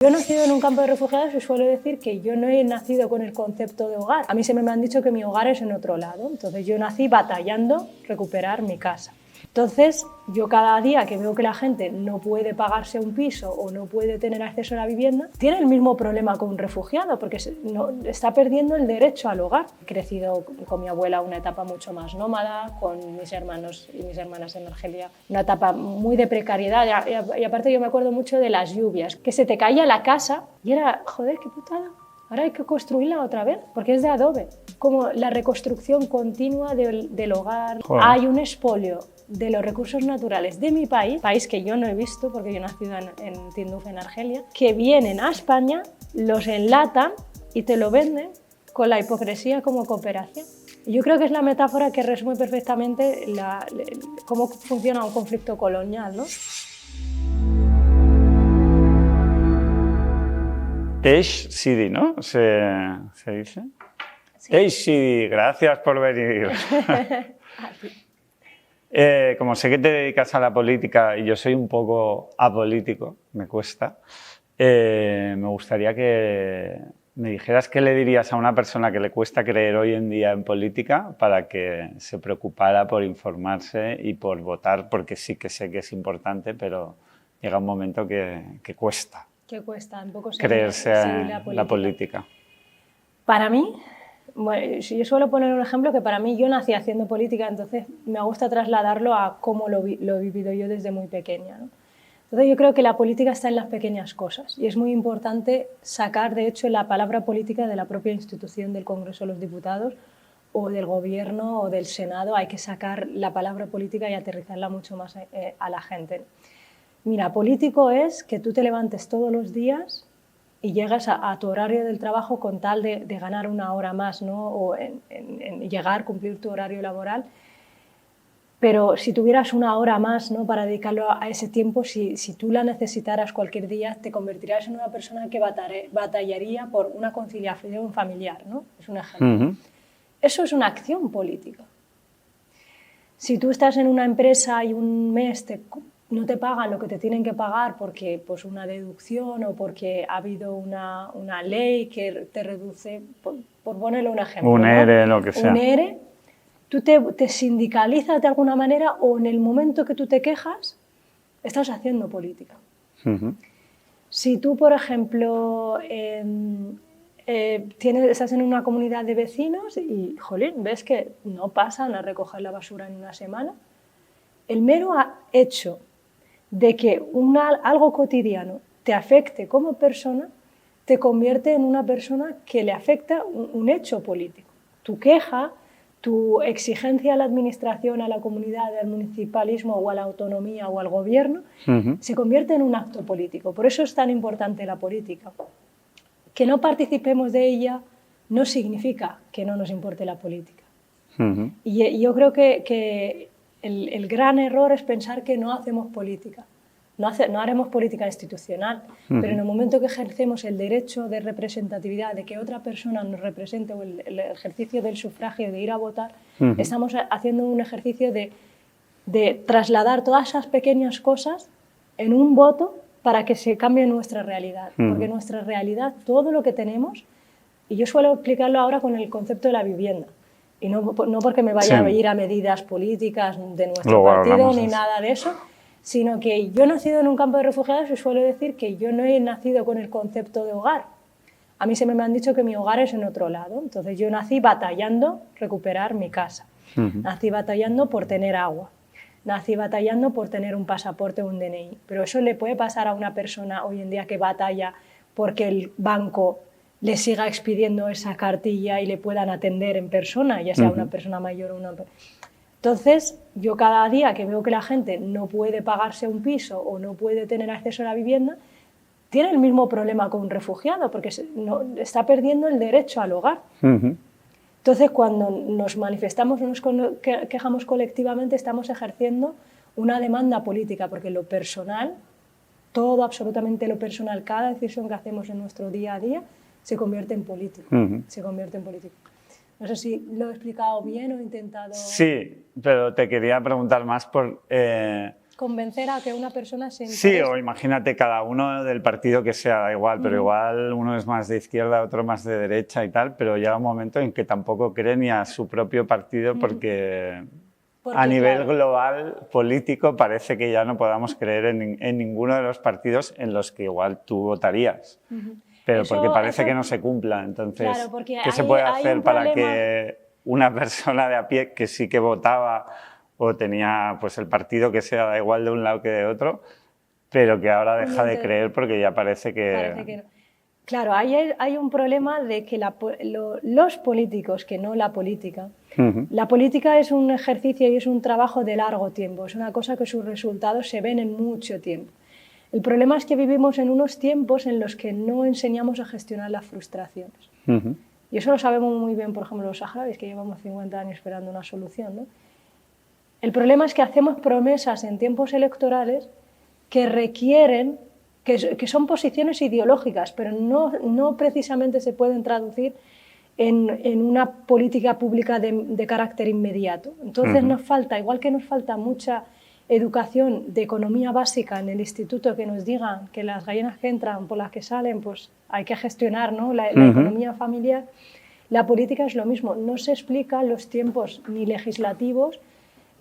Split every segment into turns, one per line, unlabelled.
Yo he nacido en un campo de refugiados y suelo decir que yo no he nacido con el concepto de hogar. A mí siempre me han dicho que mi hogar es en otro lado. Entonces yo nací batallando recuperar mi casa. Entonces yo cada día que veo que la gente no puede pagarse un piso o no puede tener acceso a la vivienda, tiene el mismo problema con un refugiado porque está perdiendo el derecho al hogar. He crecido con mi abuela una etapa mucho más nómada, con mis hermanos y mis hermanas en Argelia, una etapa muy de precariedad y aparte yo me acuerdo mucho de las lluvias, que se te caía la casa y era, joder, qué putada. Ahora hay que construirla otra vez, porque es de adobe. Como la reconstrucción continua del hogar. Joder. Hay un expolio de los recursos naturales de mi país que yo no he visto, porque yo he nacido en Tinduf, en Argelia, que vienen a España, los enlatan y te lo venden con la hipocresía como cooperación. Y yo creo que es la metáfora que resume perfectamente cómo funciona un conflicto colonial, ¿no?
Eish Sidi, ¿no? ¿Se dice? Sí. Eish Sidi, gracias por venir. Como sé que te dedicas a la política y yo soy un poco apolítico, me cuesta, me gustaría que me dijeras qué le dirías a una persona que le cuesta creer hoy en día en política para que se preocupara por informarse y por votar, porque sí que sé que es importante, pero llega un momento que cuesta.
¿Qué cuesta? Un poco
creerse en la política.
Para mí, bueno, yo suelo poner un ejemplo que para mí yo nací haciendo política, entonces me gusta trasladarlo a cómo lo he vivido yo desde muy pequeña, ¿no? Entonces yo creo que la política está en las pequeñas cosas y es muy importante sacar, de hecho, la palabra política de la propia institución del Congreso de los Diputados o del Gobierno o del Senado. Hay que sacar la palabra política y aterrizarla mucho más a la gente. Mira, político es que tú te levantes todos los días y llegas a tu horario del trabajo con tal de ganar una hora más, ¿no? O en llegar, cumplir tu horario laboral. Pero si tuvieras una hora más, ¿no?, para dedicarlo a ese tiempo, si tú la necesitaras cualquier día, te convertirás en una persona que batallaría por una conciliación familiar, ¿no? Es un ejemplo. Eso es una acción política. Si tú estás en una empresa y un mes no te pagan lo que te tienen que pagar porque pues una deducción o porque ha habido una ley que te reduce, por ponerle un ejemplo.
Un ERE, ¿no? Lo que sea.
Un ERE, tú te sindicalizas de alguna manera o en el momento que tú te quejas, estás haciendo política. Si tú, por ejemplo, estás en una comunidad de vecinos y, jolín, ves que no pasan a recoger la basura en una semana, el mero hecho de que algo cotidiano te afecte como persona, te convierte en una persona que le afecta un hecho político. Tu queja, tu exigencia a la administración, a la comunidad, al municipalismo o a la autonomía o al gobierno, se convierte en un acto político. Por eso es tan importante la política. Que no participemos de ella no significa que no nos importe la política. Y yo creo que el gran error es pensar que no hacemos política. No haremos política institucional, pero en el momento que ejercemos el derecho de representatividad, de que otra persona nos represente, o el ejercicio del sufragio, de ir a votar, estamos haciendo un ejercicio de trasladar todas esas pequeñas cosas en un voto para que se cambie nuestra realidad. Porque nuestra realidad, todo lo que tenemos, y yo suelo explicarlo ahora con el concepto de la vivienda, y no porque me vaya a ir a medidas políticas de nuestro partido ni nada de eso, sino que yo he nacido en un campo de refugiados y suelo decir que yo no he nacido con el concepto de hogar. A mí siempre me han dicho que mi hogar es en otro lado. Entonces yo nací batallando recuperar mi casa. Nací batallando por tener agua. Nací batallando por tener un pasaporte o un DNI. Pero eso le puede pasar a una persona hoy en día que batalla porque el banco le siga expidiendo esa cartilla y le puedan atender en persona, ya sea una persona mayor o una persona. Entonces, yo cada día que veo que la gente no puede pagarse un piso o no puede tener acceso a la vivienda, tiene el mismo problema con un refugiado, porque está perdiendo el derecho al hogar. Entonces, cuando nos manifestamos o nos quejamos colectivamente, estamos ejerciendo una demanda política, porque lo personal, todo, absolutamente lo personal, cada decisión que hacemos en nuestro día a día, se convierte en político. Se convierte en político. No sé si lo he explicado bien o he intentado...
Sí, pero te quería preguntar más por
convencer a que una persona se
Sí,
interese.
o imagínate cada uno del partido que sea, da igual, pero igual uno es más de izquierda, otro más de derecha y tal, pero llega un momento en que tampoco cree ni a su propio partido porque a nivel
claro,
global político parece que ya no podamos creer en ninguno de los partidos en los que igual tú votarías. Pero porque parece que no se cumpla. Entonces,
claro, porque
¿qué se puede hacer para que una persona de a pie que sí que votaba o tenía pues el partido que sea, da igual de un lado que de otro, pero que ahora deja de creer porque ya parece que...
Claro, hay un problema de que los políticos, que no la política, la política es un ejercicio y es un trabajo de largo tiempo, es una cosa que sus resultados se ven en mucho tiempo. El problema es que vivimos en unos tiempos en los que no enseñamos a gestionar las frustraciones. Y eso lo sabemos muy bien, por ejemplo, los saharauis, que llevamos 50 años esperando una solución, ¿no? El problema es que hacemos promesas en tiempos electorales que requieren, que son posiciones ideológicas, pero no precisamente se pueden traducir en una política pública de carácter inmediato. Entonces nos falta, igual que nos falta mucha educación de economía básica en el instituto, que nos digan que las gallinas que entran por las que salen, pues hay que gestionar, ¿no? la economía familiar. La política es lo mismo, no se explican los tiempos ni legislativos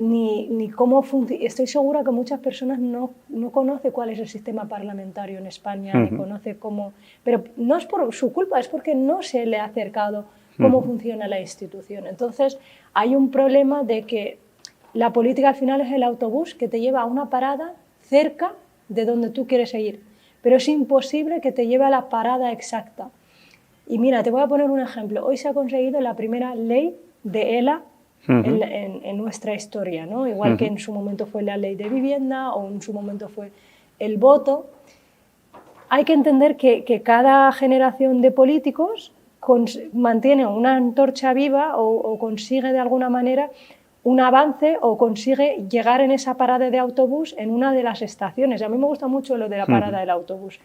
ni cómo funciona. Estoy segura que muchas personas no conocen cuál es el sistema parlamentario en España, ni conoce cómo... Pero no es por su culpa, es porque no se le ha acercado cómo funciona la institución. Entonces, hay un problema de que la política al final es el autobús que te lleva a una parada cerca de donde tú quieres ir, pero es imposible que te lleve a la parada exacta. Y mira, te voy a poner un ejemplo. Hoy se ha conseguido la primera ley de ELA en nuestra historia, ¿no? Igual que en su momento fue la ley de vivienda o en su momento fue el voto. Hay que entender que cada generación de políticos mantiene una antorcha viva o consigue de alguna manera un avance o consigue llegar en esa parada de autobús en una de las estaciones. A mí me gusta mucho lo de la parada del autobús.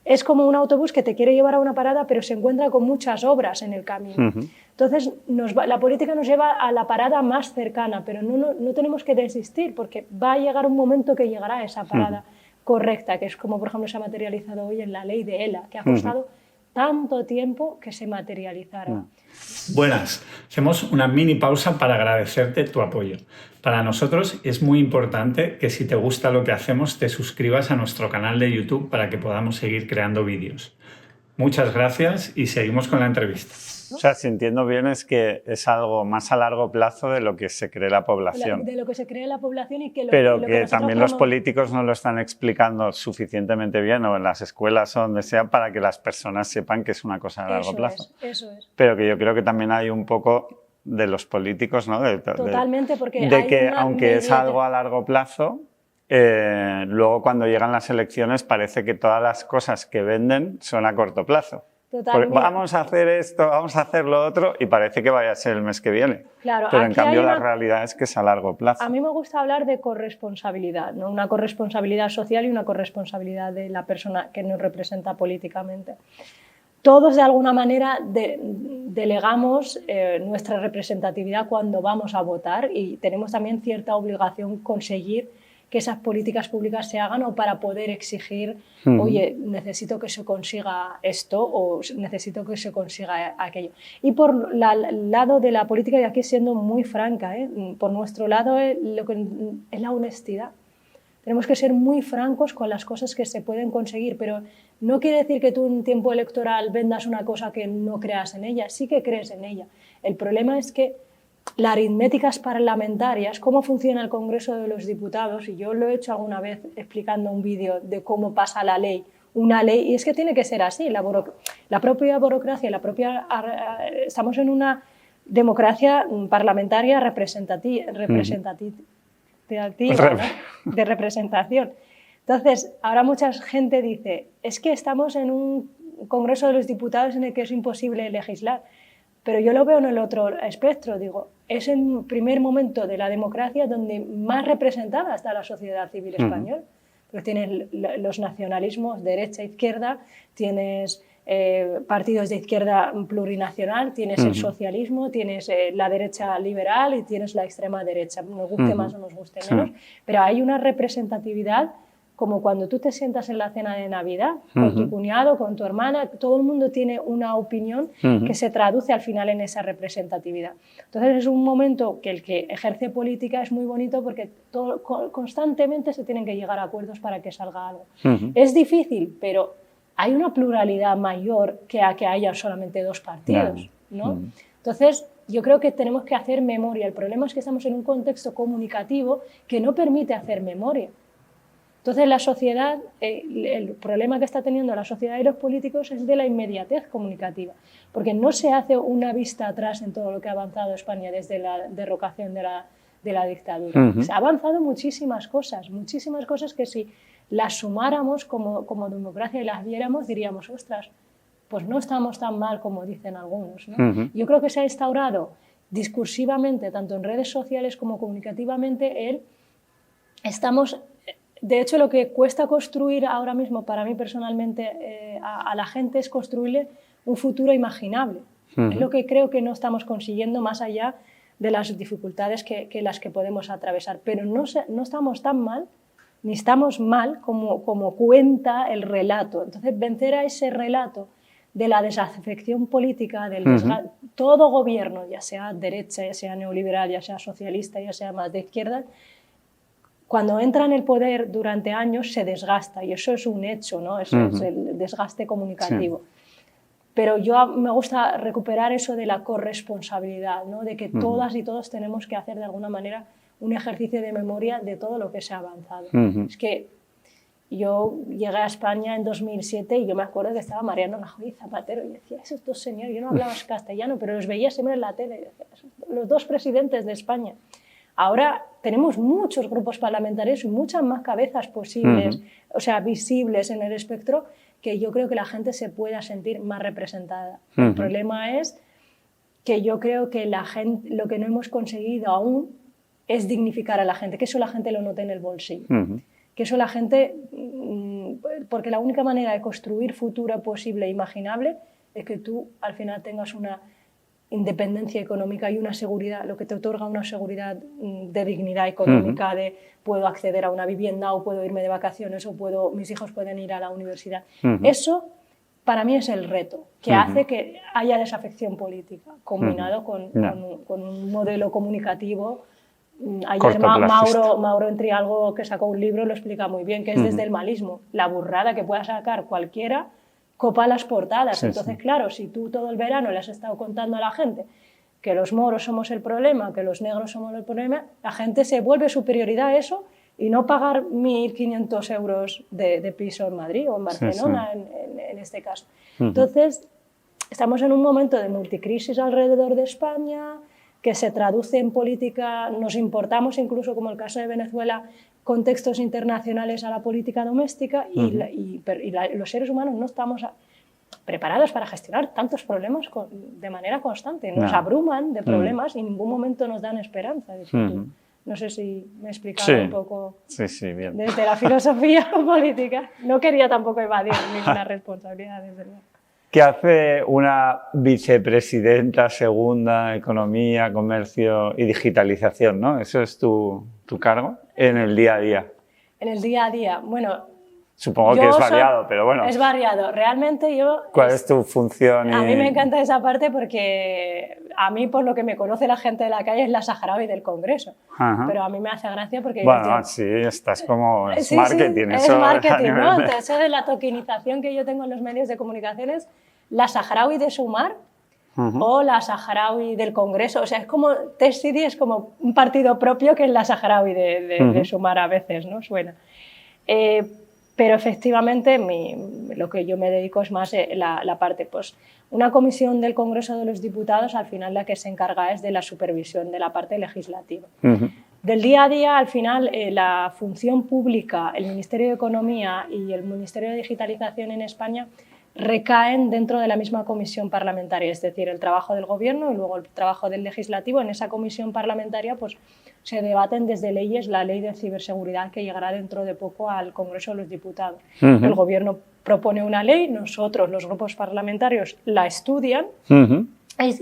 Es como un autobús que te quiere llevar a una parada, pero se encuentra con muchas obras en el camino. Entonces, la política nos lleva a la parada más cercana, pero no tenemos que desistir, porque va a llegar un momento que llegará a esa parada correcta, que es como, por ejemplo, se ha materializado hoy en la ley de ELA, que ha costado tanto tiempo que se materializara.
Buenas, hacemos una mini pausa para agradecerte tu apoyo. Para nosotros es muy importante que si te gusta lo que hacemos te suscribas a nuestro canal de YouTube para que podamos seguir creando vídeos. Muchas gracias y seguimos con la entrevista.
O sea, si entiendo bien es que es algo más a largo plazo de lo que se cree la población.
De lo que se cree la población y que
pero que también los políticos no lo están explicando suficientemente bien o en las escuelas o donde sea para que las personas sepan que es una cosa a largo plazo.
Eso es.
Pero que yo creo que también hay un poco de los políticos, ¿no?
Totalmente, porque
de que aunque es algo a largo plazo, luego cuando llegan las elecciones parece que todas las cosas que venden son a corto plazo. Vamos a hacer esto, vamos a hacer lo otro y parece que vaya a ser el mes que viene.
Claro,
pero en cambio la realidad es que es a largo plazo.
A mí me gusta hablar de corresponsabilidad, ¿no? Una corresponsabilidad social y una corresponsabilidad de la persona que nos representa políticamente. Todos de alguna manera delegamos nuestra representatividad cuando vamos a votar y tenemos también cierta obligación conseguir que esas políticas públicas se hagan o para poder exigir, oye, necesito que se consiga esto o necesito que se consiga aquello. Y por el lado de la política, y aquí siendo muy franca, por nuestro lado lo que es la honestidad. Tenemos que ser muy francos con las cosas que se pueden conseguir, pero no quiere decir que tú en tiempo electoral vendas una cosa que no creas en ella, sí que crees en ella. El problema es que las aritméticas parlamentarias, cómo funciona el Congreso de los Diputados, y yo lo he hecho alguna vez explicando un vídeo de cómo pasa la ley, una ley, y es que tiene que ser así, la propia burocracia, estamos en una democracia parlamentaria representativa, de representación. Entonces, ahora mucha gente dice, es que estamos en un Congreso de los Diputados en el que es imposible legislar. Pero yo lo veo en el otro espectro, digo, es el primer momento de la democracia donde más representada está la sociedad civil española. Porque tienes los nacionalismos, derecha, izquierda, tienes partidos de izquierda plurinacional, tienes el socialismo, tienes la derecha liberal y tienes la extrema derecha, nos guste más o nos guste menos, pero hay una representatividad como cuando tú te sientas en la cena de Navidad con tu cuñado, con tu hermana, todo el mundo tiene una opinión que se traduce al final en esa representatividad. Entonces es un momento que el que ejerce política es muy bonito porque constantemente se tienen que llegar a acuerdos para que salga algo. Es difícil, pero hay una pluralidad mayor que a que haya solamente dos partidos, ¿no? Entonces yo creo que tenemos que hacer memoria. El problema es que estamos en un contexto comunicativo que no permite hacer memoria. Entonces la sociedad, el problema que está teniendo la sociedad y los políticos es de la inmediatez comunicativa, porque no se hace una vista atrás en todo lo que ha avanzado España desde la derrocación de la dictadura. Se ha avanzado muchísimas cosas que si las sumáramos como democracia y las viéramos diríamos, ostras, pues no estamos tan mal como dicen algunos, ¿no? Yo creo que se ha instaurado discursivamente, tanto en redes sociales como comunicativamente, de hecho, lo que cuesta construir ahora mismo, para mí personalmente, a la gente es construirle un futuro imaginable. Es lo que creo que no estamos consiguiendo más allá de las dificultades que las que podemos atravesar. Pero no estamos tan mal, ni estamos mal como cuenta el relato. Entonces, vencer a ese relato de la desafección política, todo gobierno, ya sea derecha, ya sea neoliberal, ya sea socialista, ya sea más de izquierda, cuando entra en el poder durante años se desgasta y eso es un hecho, ¿no? Es el desgaste comunicativo. Sí. Pero yo me gusta recuperar eso de la corresponsabilidad, ¿no? De que todas y todos tenemos que hacer de alguna manera un ejercicio de memoria de todo lo que se ha avanzado. Es que yo llegué a España en 2007 y yo me acuerdo que estaba Mariano Rajoy y Zapatero y decía, esos dos señores, yo no hablaba castellano, pero los veía siempre en la tele, y decía, los dos presidentes de España. Ahora tenemos muchos grupos parlamentarios y muchas más cabezas posibles, o sea, visibles en el espectro, que yo creo que la gente se pueda sentir más representada. El problema es que yo creo que la gente, lo que no hemos conseguido aún es dignificar a la gente, que eso la gente lo note en el bolsillo. Que eso la gente, porque la única manera de construir futuro posible e imaginable es que tú al final tengas una independencia económica y una seguridad, lo que te otorga una seguridad de dignidad económica, de puedo acceder a una vivienda o puedo irme de vacaciones o mis hijos pueden ir a la universidad. Eso para mí es el reto, que hace que haya desafección política, combinado con un modelo comunicativo. Ayer Mauro en Trialgo, que sacó un libro, lo explica muy bien, que es desde el malismo, la burrada que pueda sacar cualquiera copa las portadas. Entonces, claro, si tú todo el verano le has estado contando a la gente que los moros somos el problema, que los negros somos el problema, la gente se vuelve su prioridad a eso y no pagar 1.500 euros de piso en Madrid o en Barcelona, en este caso. Entonces, estamos en un momento de multicrisis alrededor de España, que se traduce en política, nos importamos incluso, como el caso de Venezuela, contextos internacionales a la política doméstica y los seres humanos no estamos preparados para gestionar tantos problemas de manera constante. Nos abruman de problemas y en ningún momento nos dan esperanza de futuro. No sé si me he explicado un poco
bien.
Desde la filosofía política. No quería tampoco evadir ninguna responsabilidad, de verdad.
¿Qué hace una vicepresidenta segunda, Economía, Comercio y Digitalización, ¿no? Eso es tu cargo en el día a día.
En el día a día, bueno...
Supongo que es variado, pero bueno.
Es variado. Realmente yo...
¿Cuál es tu función?
A mí me encanta esa parte porque a mí, por lo que me conoce la gente de la calle, es la saharaui del Congreso. Pero a mí me hace gracia porque...
Bueno, sí, estás como... Es marketing.
Es marketing, ¿no? Entonces, eso de la tokenización que yo tengo en los medios de comunicación, la saharaui de Sumar o la saharaui del Congreso. O sea, es como... Test City es como un partido propio que es la saharaui de Sumar a veces, ¿no? Suena. Pero efectivamente lo que yo me dedico es más la parte, pues una comisión del Congreso de los Diputados al final la que se encarga es de la supervisión de la parte legislativa. Del día a día, al final, la función pública, el Ministerio de Economía y el Ministerio de Digitalización en España recaen dentro de la misma comisión parlamentaria, es decir, el trabajo del Gobierno y luego el trabajo del Legislativo. En esa comisión parlamentaria pues, se debaten desde leyes, la ley de ciberseguridad que llegará dentro de poco al Congreso de los Diputados. El Gobierno propone una ley, nosotros, los grupos parlamentarios, la estudian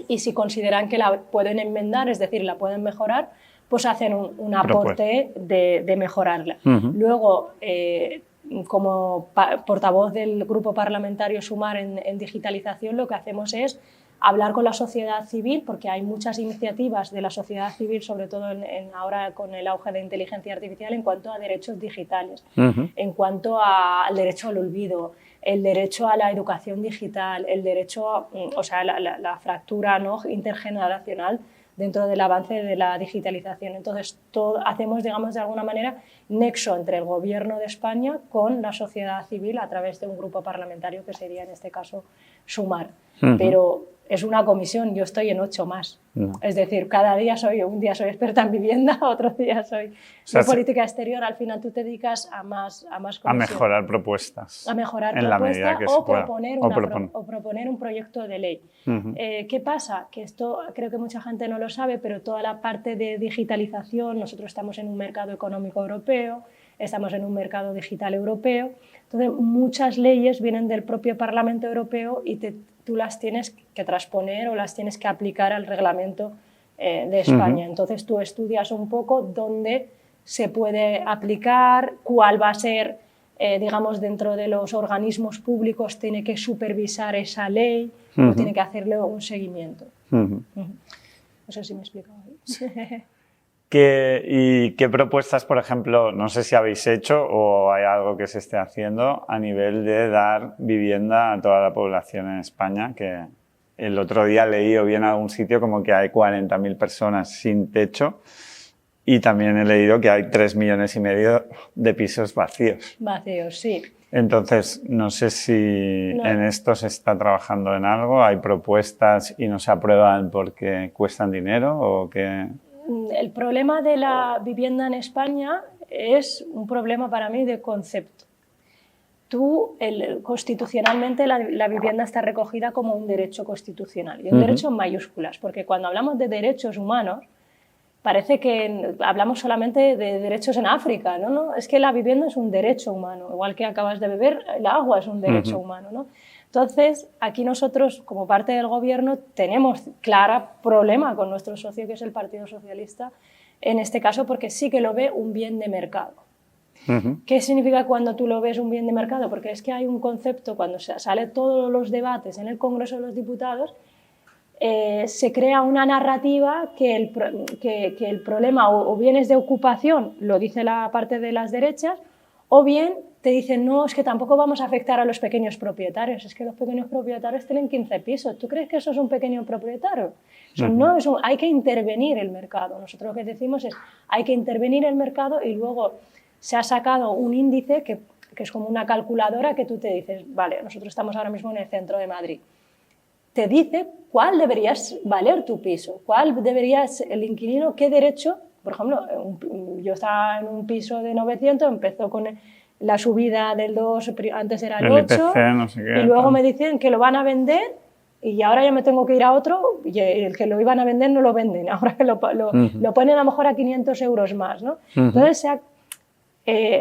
y si consideran que la pueden enmendar, es decir, la pueden mejorar, pues hacen un aporte de mejorarla. Luego, como portavoz del grupo parlamentario Sumar en digitalización, lo que hacemos es hablar con la sociedad civil, porque hay muchas iniciativas de la sociedad civil, sobre todo ahora con el auge de inteligencia artificial, en cuanto a derechos digitales, en cuanto al derecho al olvido, el derecho a la educación digital, el derecho, o sea, la fractura, ¿no?, intergeneracional dentro del avance de la digitalización. Entonces, hacemos, digamos, de alguna manera, nexo entre el Gobierno de España con la sociedad civil a través de un grupo parlamentario que sería, en este caso, Sumar. Pero es una comisión, yo estoy en 8 más. Es decir, cada día un día soy experta en vivienda, otro día soy de política exterior. Al final tú te dedicas a más
a mejorar propuestas.
A mejorar
en
propuestas
la medida que
o proponer un proyecto de ley. ¿Qué pasa? Que esto creo que mucha gente no lo sabe, pero toda la parte de digitalización, nosotros estamos en un mercado económico europeo, estamos en un mercado digital europeo, entonces muchas leyes vienen del propio Parlamento Europeo y tú las tienes que transponer o las tienes que aplicar al reglamento de España. Entonces tú estudias un poco dónde se puede aplicar, cuál va a ser, digamos, dentro de los organismos públicos tiene que supervisar esa ley o tiene que hacerle un seguimiento. No sé si me he explicado bien.
¿Y qué propuestas, por ejemplo, no sé si habéis hecho o hay algo que se esté haciendo a nivel de dar vivienda a toda la población en España? Que el otro día leí o vi en algún sitio como que hay 40.000 personas sin techo y también he leído que hay 3,5 millones de pisos vacíos.
Vacíos, sí.
Entonces, no sé si en esto se está trabajando en algo, hay propuestas y no se aprueban porque cuestan dinero o qué.
El problema de la vivienda en España es un problema para mí de concepto. Constitucionalmente la vivienda está recogida como un derecho constitucional y un derecho en mayúsculas, porque cuando hablamos de derechos humanos parece que hablamos solamente de derechos en África, ¿no? Es que la vivienda es un derecho humano, igual que acabas de beber, el agua es un derecho humano, ¿no? Entonces, aquí nosotros, como parte del Gobierno, tenemos claro problema con nuestro socio, que es el Partido Socialista, en este caso, porque sí que lo ve un bien de mercado. ¿Qué significa cuando tú lo ves un bien de mercado? Porque es que hay un concepto, cuando sale todos los debates en el Congreso de los Diputados, se crea una narrativa que el problema o bien es de ocupación, lo dice la parte de las derechas, o bien te dicen, no, es que tampoco vamos a afectar a los pequeños propietarios, es que los pequeños propietarios tienen 15 pisos, ¿tú crees que eso es un pequeño propietario? Eso no, hay que intervenir el mercado. Nosotros lo que decimos es, hay que intervenir el mercado y luego se ha sacado un índice que es como una calculadora que tú te dices, vale, nosotros estamos ahora mismo en el centro de Madrid, te dice cuál deberías valer tu piso, cuál deberías, el inquilino, qué derecho, por ejemplo, yo estaba en un piso de 900, empezó con la subida del 2, antes era el 8,
IPC, no sé qué,
y luego me dicen que lo van a vender y ahora ya me tengo que ir a otro y el que lo iban a vender no lo venden, ahora que lo ponen a lo mejor a 500 euros más, ¿no? Entonces,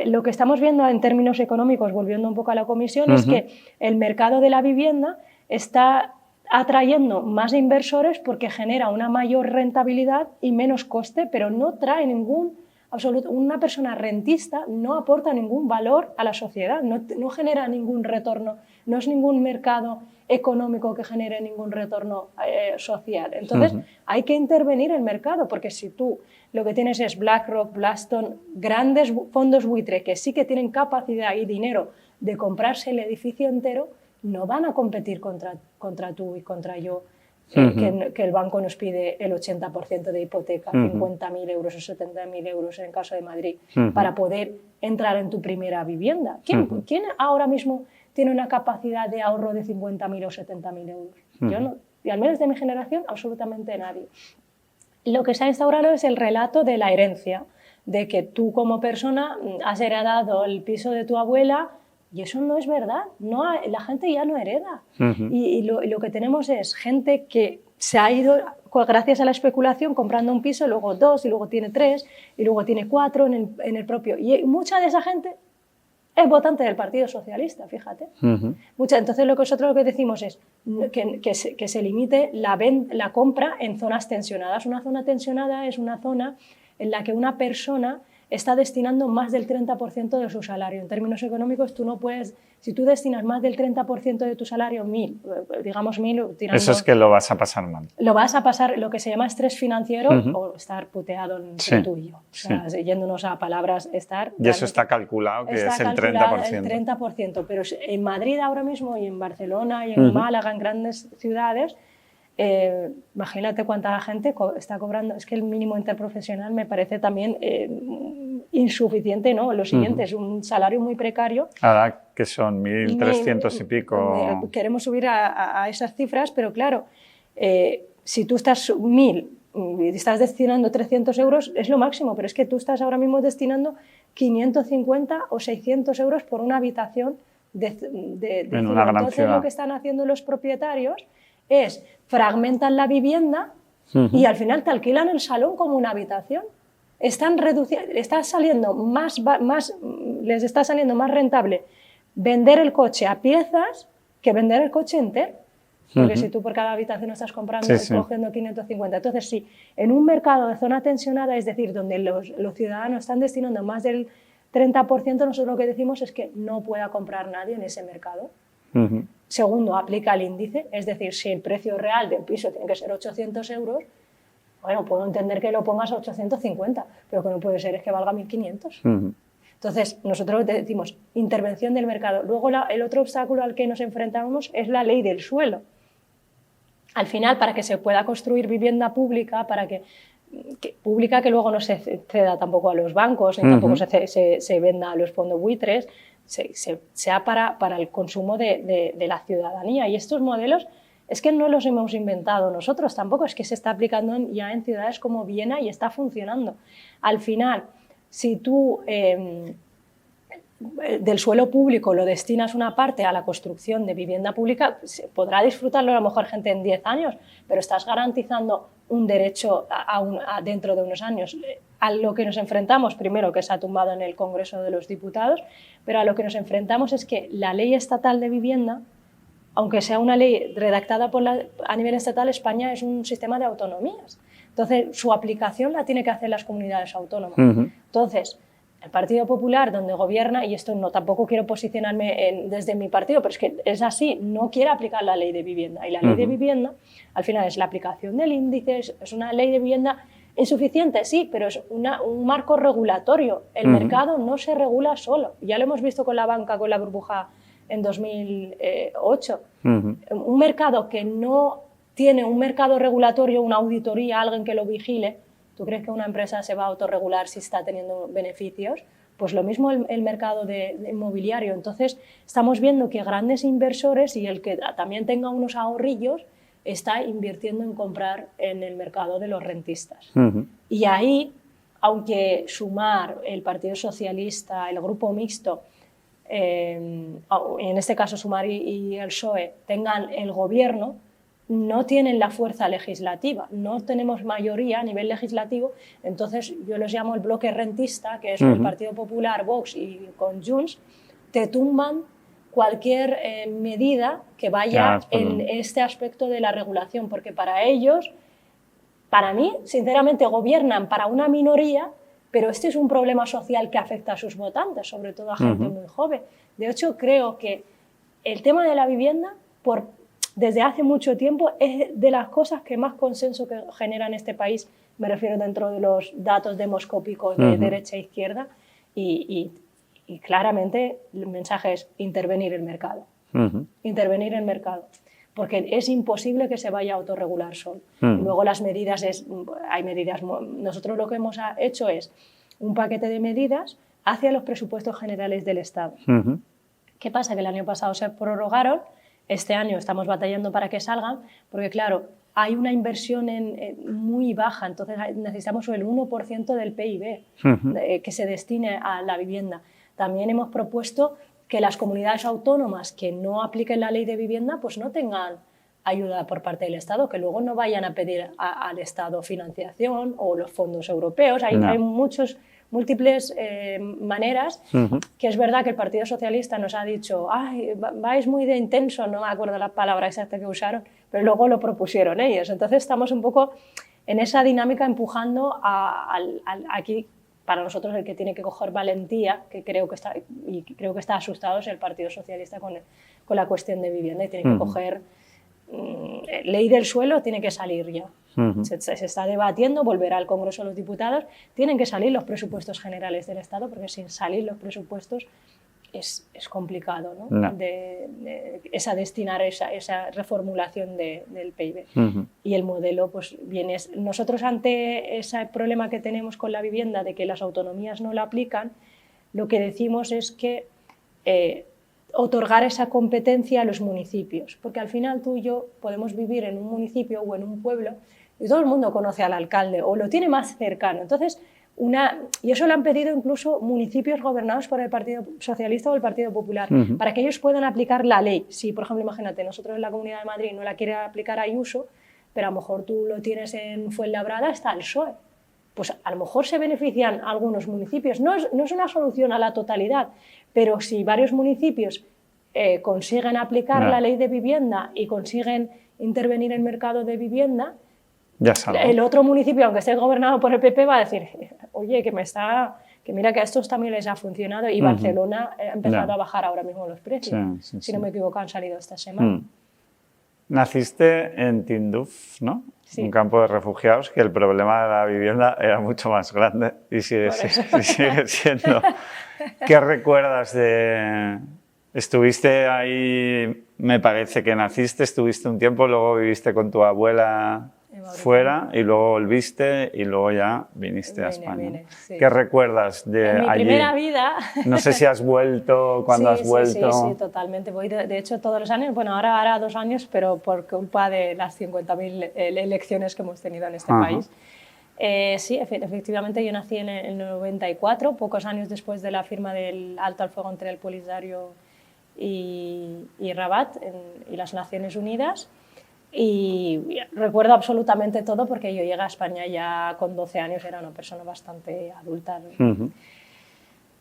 lo que estamos viendo en términos económicos, volviendo un poco a la comisión, es que el mercado de la vivienda está atrayendo más inversores porque genera una mayor rentabilidad y menos coste, pero no trae una persona rentista no aporta ningún valor a la sociedad, no genera ningún retorno, no es ningún mercado económico que genere ningún retorno social. Entonces, hay que intervenir el mercado, porque si tú lo que tienes es BlackRock, Blackstone, grandes fondos buitre que sí que tienen capacidad y dinero de comprarse el edificio entero, no van a competir contra tú y contra yo, que el banco nos pide el 80% de hipoteca, 50.000 euros o 70.000 euros en el caso de Madrid, para poder entrar en tu primera vivienda. ¿Quién ahora mismo tiene una capacidad de ahorro de 50.000 o 70.000 euros? Yo no, y al menos de mi generación, absolutamente nadie. Lo que se ha instaurado es el relato de la herencia, de que tú como persona has heredado el piso de tu abuela. Y eso no es verdad, la gente ya no hereda. Y lo que tenemos es gente que se ha ido, gracias a la especulación, comprando un piso, luego 2, y luego tiene 3, y luego tiene 4 en el propio. Y mucha de esa gente es votante del Partido Socialista, fíjate. Entonces nosotros lo que decimos es que se limite la compra en zonas tensionadas. Una zona tensionada es una zona en la que una persona está destinando más del 30% de su salario. En términos económicos, tú no puedes, si tú destinas más del 30% de tu salario, 1.000, digamos 1.000, tirando,
eso es que lo vas a pasar mal.
Lo vas a pasar, lo que se llama estrés financiero o estar puteado entre tú y yo. O sea, yéndonos a palabras, estar...
Y eso está calculado, que es el 30%.
El 30%, pero en Madrid ahora mismo y en Barcelona y en Málaga, en grandes ciudades, imagínate cuánta gente está cobrando. Es que el mínimo interprofesional me parece también insuficiente, ¿no? Lo siguiente es un salario muy precario.
Ahora que son 1.300 y pico.
Queremos subir a esas cifras, pero claro, si tú estás 1.000 y estás destinando 300 euros, es lo máximo, pero es que tú estás ahora mismo destinando 550 o 600 euros por una habitación de
en una gran
Entonces
ciudad.
Lo que están haciendo los propietarios es fragmentan la vivienda y al final te alquilan el salón como una habitación. Están reduciendo, les está saliendo más rentable vender el coche a piezas que vender el coche entero. Porque si tú por cada habitación estás comprando cogiendo 550. Entonces, sí, en un mercado de zona tensionada, es decir, donde los ciudadanos están destinando más del 30%, nosotros lo que decimos es que no pueda comprar nadie en ese mercado. Segundo, aplica el índice, es decir, si el precio real del piso tiene que ser 800 euros, bueno, puedo entender que lo pongas a 850, pero lo que no puede ser es que valga 1.500. Entonces, nosotros decimos intervención del mercado. Luego, el otro obstáculo al que nos enfrentamos es la ley del suelo. Al final, para que se pueda construir vivienda pública, pública que luego no se ceda tampoco a los bancos, ni tampoco se venda a los fondos buitres, sea para el consumo de la ciudadanía. Y estos modelos es que no los hemos inventado nosotros tampoco, es que se está aplicando ya en ciudades como Viena y está funcionando. Al final, si tú del suelo público lo destinas una parte a la construcción de vivienda pública, podrá disfrutarlo a lo mejor gente en 10 años, pero estás garantizando un derecho dentro de unos años. A lo que nos enfrentamos, primero, que se ha tumbado en el Congreso de los Diputados, pero a lo que nos enfrentamos es que la ley estatal de vivienda, aunque sea una ley redactada a nivel estatal, España es un sistema de autonomías. Entonces, su aplicación la tiene que hacer las comunidades autónomas. Entonces, el Partido Popular, donde gobierna, y esto tampoco quiero posicionarme desde mi partido, pero es que es así, no quiere aplicar la ley de vivienda. Y la ley de vivienda, al final, es la aplicación del índice, es una ley de vivienda insuficiente, sí, pero es un marco regulatorio. El mercado no se regula solo. Ya lo hemos visto con la banca, con la burbuja en 2008. Un mercado que no tiene un mercado regulatorio, una auditoría, alguien que lo vigile. ¿Tú crees que una empresa se va a autorregular si está teniendo beneficios? Pues lo mismo el mercado de inmobiliario. Entonces, estamos viendo que grandes inversores y el que también tenga unos ahorrillos está invirtiendo en comprar en el mercado de los rentistas. Y ahí, aunque Sumar, el Partido Socialista, el Grupo Mixto, en este caso Sumar y el PSOE, tengan el gobierno, no tienen la fuerza legislativa, no tenemos mayoría a nivel legislativo, entonces yo los llamo el bloque rentista, que es el Partido Popular, Vox y con Junts, te tumban cualquier medida que vaya en este aspecto de la regulación, porque para ellos, para mí, sinceramente, gobiernan para una minoría, pero este es un problema social que afecta a sus votantes, sobre todo a gente muy joven. De hecho, creo que el tema de la vivienda, desde hace mucho tiempo, es de las cosas que más consenso que genera en este país, me refiero dentro de los datos demoscópicos de derecha e izquierda, y claramente el mensaje es intervenir el mercado. Intervenir el mercado, porque es imposible que se vaya a autorregular solo. Luego las medidas, hay medidas, nosotros lo que hemos hecho es un paquete de medidas hacia los presupuestos generales del Estado. ¿Qué pasa? Que el año pasado se prorrogaron. Este año estamos batallando para que salgan, porque claro, hay una inversión muy baja, entonces necesitamos el 1% del PIB que se destine a la vivienda. También hemos propuesto que las comunidades autónomas que no apliquen la ley de vivienda pues no tengan ayuda por parte del Estado, que luego no vayan a pedir al Estado financiación o los fondos europeos. Hay muchos múltiples maneras, que es verdad que el Partido Socialista nos ha dicho, ay, vais muy de intenso, no me acuerdo la palabra exacta que usaron, pero luego lo propusieron ellos. Entonces estamos un poco en esa dinámica empujando aquí, para nosotros el que tiene que coger valentía, que creo que está asustado, es el Partido Socialista con la cuestión de vivienda, y tiene que coger ley del suelo, tiene que salir ya. Se está debatiendo, volverá al Congreso de los Diputados, tienen que salir los presupuestos generales del Estado, porque sin salir los presupuestos es complicado, ¿no?
No.
Destinar esa reformulación del PIB. Y el modelo, pues viene. Nosotros, ante ese problema que tenemos con la vivienda, de que las autonomías no la aplican, lo que decimos es que otorgar esa competencia a los municipios, porque al final tú y yo podemos vivir en un municipio o en un pueblo y todo el mundo conoce al alcalde o lo tiene más cercano. Entonces, y eso lo han pedido incluso municipios gobernados por el Partido Socialista o el Partido Popular, para que ellos puedan aplicar la ley. Si, por ejemplo, imagínate, nosotros en la Comunidad de Madrid no la quiere aplicar Ayuso, pero a lo mejor tú lo tienes en Fuenlabrada, está el PSOE. Pues a lo mejor se benefician algunos municipios. No es una solución a la totalidad, pero si varios municipios consiguen aplicar la ley de vivienda y consiguen intervenir en el mercado de vivienda,
ya sabes.
El otro municipio, aunque esté gobernado por el PP, va a decir, oye, que mira que a estos también les ha funcionado, y Barcelona ha empezado a bajar ahora mismo los precios. Si no me equivoco, han salido esta semana.
Naciste en Tinduf, ¿no?
Sí.
Un campo de refugiados, que el problema de la vivienda era mucho más grande y sigue siendo. ¿Qué recuerdas de...? Estuviste ahí, me parece que naciste, estuviste un tiempo, luego viviste con tu abuela fuera y luego volviste y luego ya viniste a España.
Sí.
¿Qué recuerdas de
allí? En mi primera vida...
No sé si has vuelto, cuándo has vuelto.
Sí, totalmente. Voy de hecho todos los años, bueno, ahora 2 años, pero por culpa de las 50.000 elecciones que hemos tenido en este país. Sí, efectivamente yo nací en el 94, pocos años después de la firma del alto al fuego entre el Polisario y Rabat y las Naciones Unidas. Y recuerdo absolutamente todo, porque yo llegué a España ya con 12 años, era una persona bastante adulta, ¿no?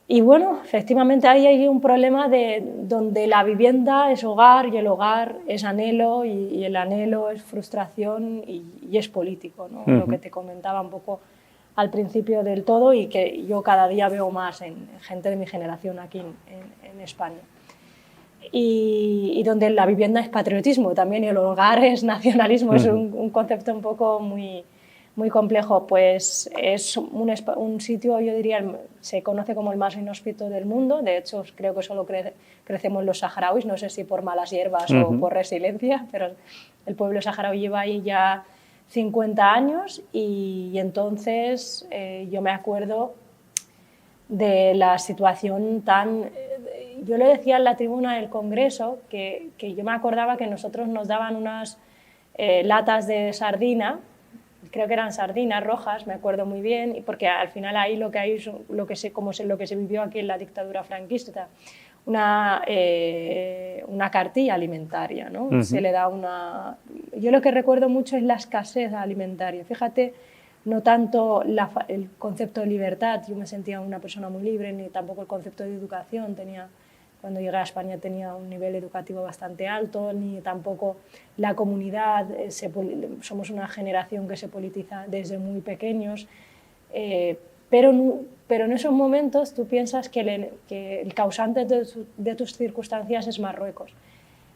Y bueno, efectivamente ahí hay un problema donde la vivienda es hogar y el hogar es anhelo y el anhelo es frustración y es político, ¿no? Lo que te comentaba un poco al principio del todo, y que yo cada día veo más en gente de mi generación aquí en España. Y donde la vivienda es patriotismo también y el hogar es nacionalismo, es un concepto un poco muy complejo. Pues es un sitio, yo diría, se conoce como el más inhóspito del mundo. De hecho, creo que solo crecemos los saharauis, no sé si por malas hierbas o por resiliencia, pero el pueblo saharaui lleva ahí ya 50 años y entonces yo me acuerdo de la situación tan... Yo le decía en la tribuna del Congreso que yo me acordaba que nosotros nos daban unas latas de sardina, creo que eran sardinas rojas, me acuerdo muy bien, porque al final ahí lo que hay es lo que se vivió aquí en la dictadura franquista, una cartilla alimentaria, ¿no? Se le da una... Yo lo que recuerdo mucho es la escasez alimentaria. Fíjate, no tanto el concepto de libertad, yo me sentía una persona muy libre, ni tampoco el concepto de educación. Cuando llegué a España tenía un nivel educativo bastante alto, ni tampoco la comunidad. Somos una generación que se politiza desde muy pequeños, pero en esos momentos tú piensas que el causante de tus circunstancias es Marruecos.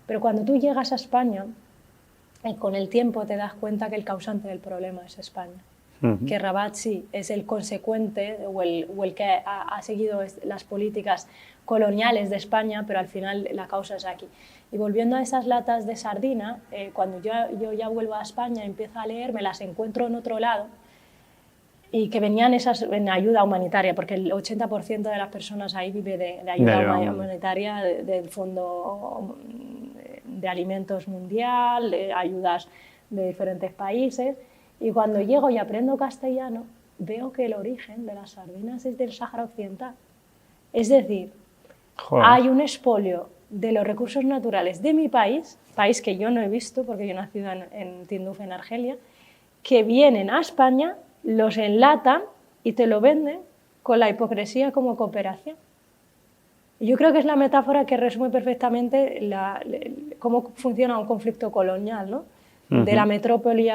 Pero cuando tú llegas a España, con el tiempo te das cuenta que el causante del problema es España. Que Rabat sí es el consecuente o el que ha seguido las políticas coloniales de España, pero al final la causa es aquí. Y volviendo a esas latas de sardina, cuando yo ya vuelvo a España, empiezo a leer, me las encuentro en otro lado, y que venían esas en ayuda humanitaria, porque el 80% de las personas ahí vive de ayuda humanitaria del Fondo de Alimentos Mundial, ayudas de diferentes países. Y cuando llego y aprendo castellano, veo que el origen de las sardinas es del Sáhara Occidental. Es decir, hay un expolio de los recursos naturales de mi país que yo no he visto porque yo he nacido en Tinduf, en Argelia, que vienen a España, los enlatan y te lo venden con la hipocresía como cooperación. Y yo creo que es la metáfora que resume perfectamente cómo funciona un conflicto colonial, ¿no? De la metrópoli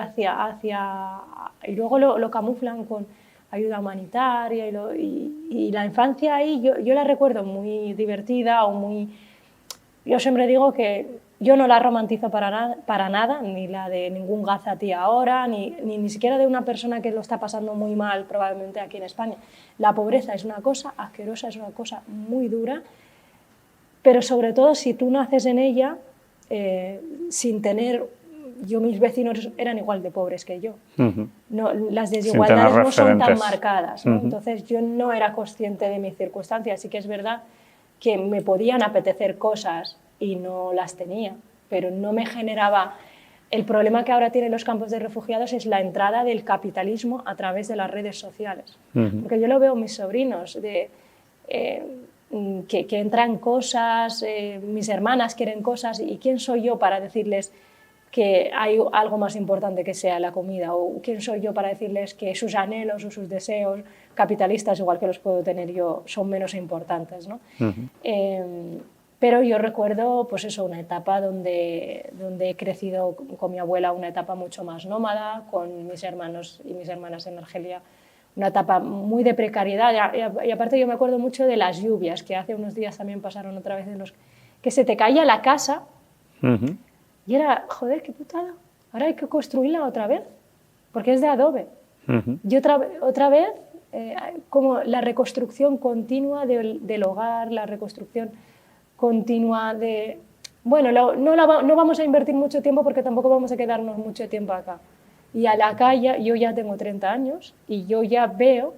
y luego lo camuflan con ayuda humanitaria y la infancia ahí yo la recuerdo muy divertida o muy... Yo siempre digo que yo no la romantizo para nada, ni la de ningún gazatí ahora, ni siquiera de una persona que lo está pasando muy mal probablemente aquí en España. La pobreza es una cosa asquerosa, es una cosa muy dura, pero sobre todo si tú naces en ella sin tener... mis vecinos eran igual de pobres que yo. No, las desigualdades no son tan marcadas, ¿no? Entonces yo no era consciente de mis circunstancias. Sí que es verdad que me podían apetecer cosas y no las tenía, pero no me generaba... El problema que ahora tienen los campos de refugiados es la entrada del capitalismo a través de las redes sociales. Porque yo lo veo en mis sobrinos, que entran cosas, mis hermanas quieren cosas, y ¿quién soy yo para decirles que hay algo más importante que sea la comida? ¿O quién soy yo para decirles que sus anhelos o sus deseos capitalistas, igual que los puedo tener yo, son menos importantes, ¿no? Pero yo recuerdo, pues eso, una etapa donde he crecido con mi abuela, una etapa mucho más nómada, con mis hermanos y mis hermanas en Argelia, una etapa muy de precariedad. Y aparte yo me acuerdo mucho de las lluvias, que hace unos días también pasaron otra vez, que se te caía la casa y era, joder, qué putada, ahora hay que construirla otra vez, porque es de adobe. Y otra vez, como la reconstrucción continua del hogar, la reconstrucción continua de... Bueno, no vamos a invertir mucho tiempo porque tampoco vamos a quedarnos mucho tiempo acá. Y a la calle, yo ya tengo 30 años y yo ya veo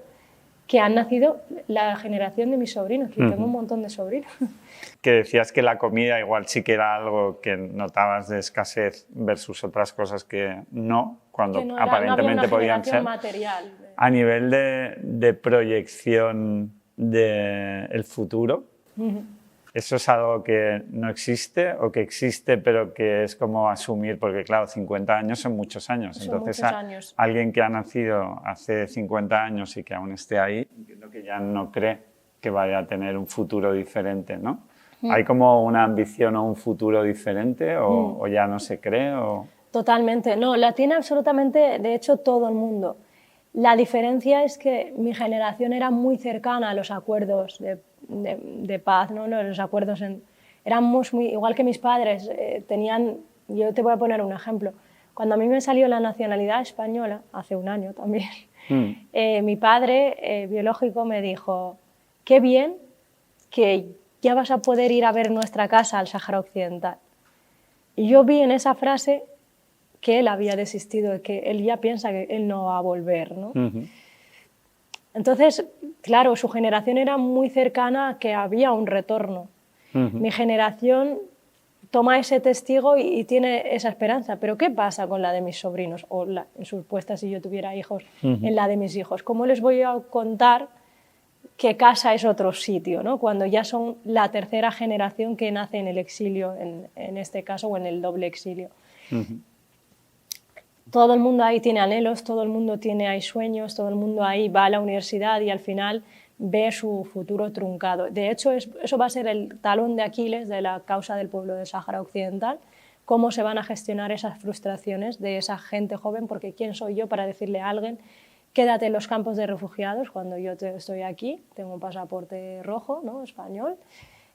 que han nacido la generación de mis sobrinos, que tengo un montón de sobrinos.
Que decías que la comida igual sí que era algo que notabas de escasez versus otras cosas que no, cuando
no
aparentemente podían ser.
Material.
A nivel de proyección del futuro, ¿eso es algo que no existe o que existe pero que es como asumir? Porque claro, 50 años son muchos años.
Son
entonces
muchos años.
Alguien que ha nacido hace 50 años y que aún esté ahí, entiendo que ya no cree que vaya a tener un futuro diferente, ¿no? ¿Hay como una ambición o un futuro diferente o ya no se cree?
Totalmente, no, la tiene absolutamente, de hecho, todo el mundo. La diferencia es que mi generación era muy cercana a los acuerdos de paz, ¿no? Los acuerdos éramos muy, igual que mis padres, yo te voy a poner un ejemplo. Cuando a mí me salió la nacionalidad española, hace un año también, mi padre biológico me dijo, qué bien que ya vas a poder ir a ver nuestra casa al Sáhara Occidental. Y yo vi en esa frase que él había desistido, que él ya piensa que él no va a volver, ¿no? Entonces, claro, su generación era muy cercana a que había un retorno. Mi generación toma ese testigo y tiene esa esperanza. Pero ¿qué pasa con la de mis sobrinos? O en supuesta, si yo tuviera hijos, en la de mis hijos. ¿Cómo les voy a contar que casa es otro sitio, ¿no? Cuando ya son la tercera generación que nace en el exilio, en este caso, o en el doble exilio? Todo el mundo ahí tiene anhelos, todo el mundo hay sueños, todo el mundo ahí va a la universidad y al final ve su futuro truncado. De hecho, eso va a ser el talón de Aquiles de la causa del pueblo del Sáhara Occidental, cómo se van a gestionar esas frustraciones de esa gente joven, porque ¿quién soy yo para decirle a alguien quédate en los campos de refugiados cuando yo estoy aquí, tengo un pasaporte rojo, ¿no? Español,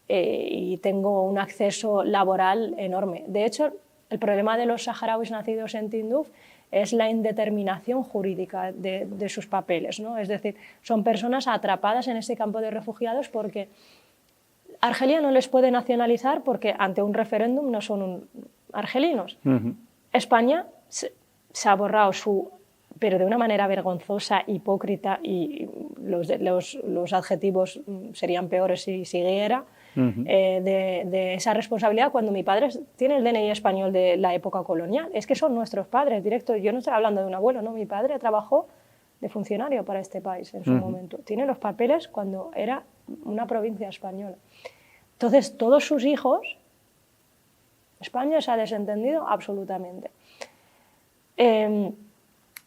y tengo un acceso laboral enorme? De hecho, el problema de los saharauis nacidos en Tinduf es la indeterminación jurídica de sus papeles, ¿no? Es decir, son personas atrapadas en este campo de refugiados porque Argelia no les puede nacionalizar porque ante un referéndum no son argelinos. España se ha borrado pero de una manera vergonzosa, hipócrita, y los adjetivos serían peores si siguiera, de esa responsabilidad cuando mi padre tiene el DNI español de la época colonial. Es que son nuestros padres directos. Yo no estoy hablando de un abuelo, ¿no? Mi padre trabajó de funcionario para este país en su momento. Tiene los papeles cuando era una provincia española. Entonces, todos sus hijos, España se ha desentendido absolutamente.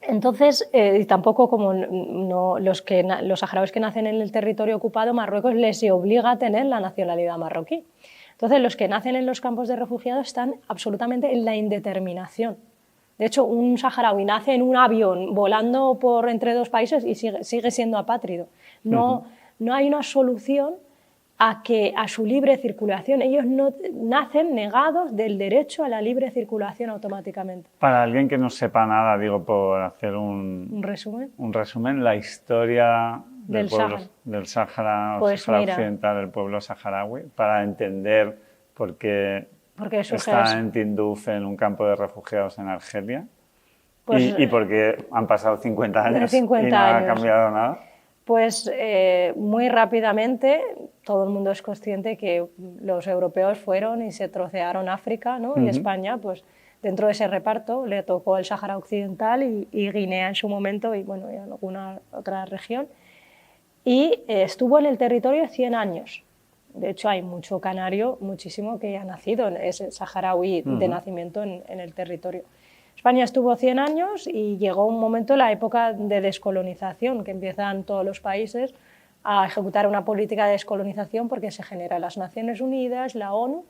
Entonces, y tampoco como los saharauis que nacen en el territorio ocupado, Marruecos les obliga a tener la nacionalidad marroquí. Entonces, los que nacen en los campos de refugiados están absolutamente en la indeterminación. De hecho, un saharaui nace en un avión volando por entre dos países y sigue siendo apátrido. No hay una solución a su libre circulación. Ellos no nacen negados del derecho a la libre circulación automáticamente.
Para alguien que no sepa nada, digo, por hacer un resumen, la historia del Sáhara Occidental, del pueblo saharaui, para entender por qué está en Tinduf, en un campo de refugiados en Argelia, y por qué han pasado 50 años y no ha cambiado nada.
Pues muy rápidamente todo el mundo es consciente que los europeos fueron y se trocearon África, ¿no? Y España, pues dentro de ese reparto le tocó el Sáhara Occidental y Guinea en su momento y, bueno, y alguna otra región. Y estuvo en el territorio 100 años. De hecho, hay mucho canario, muchísimo, que ha nacido, ese saharaui de nacimiento en el territorio. España estuvo 100 años y llegó un momento, la época de descolonización, que empiezan todos los países a ejecutar una política de descolonización porque se generan las Naciones Unidas, la ONU,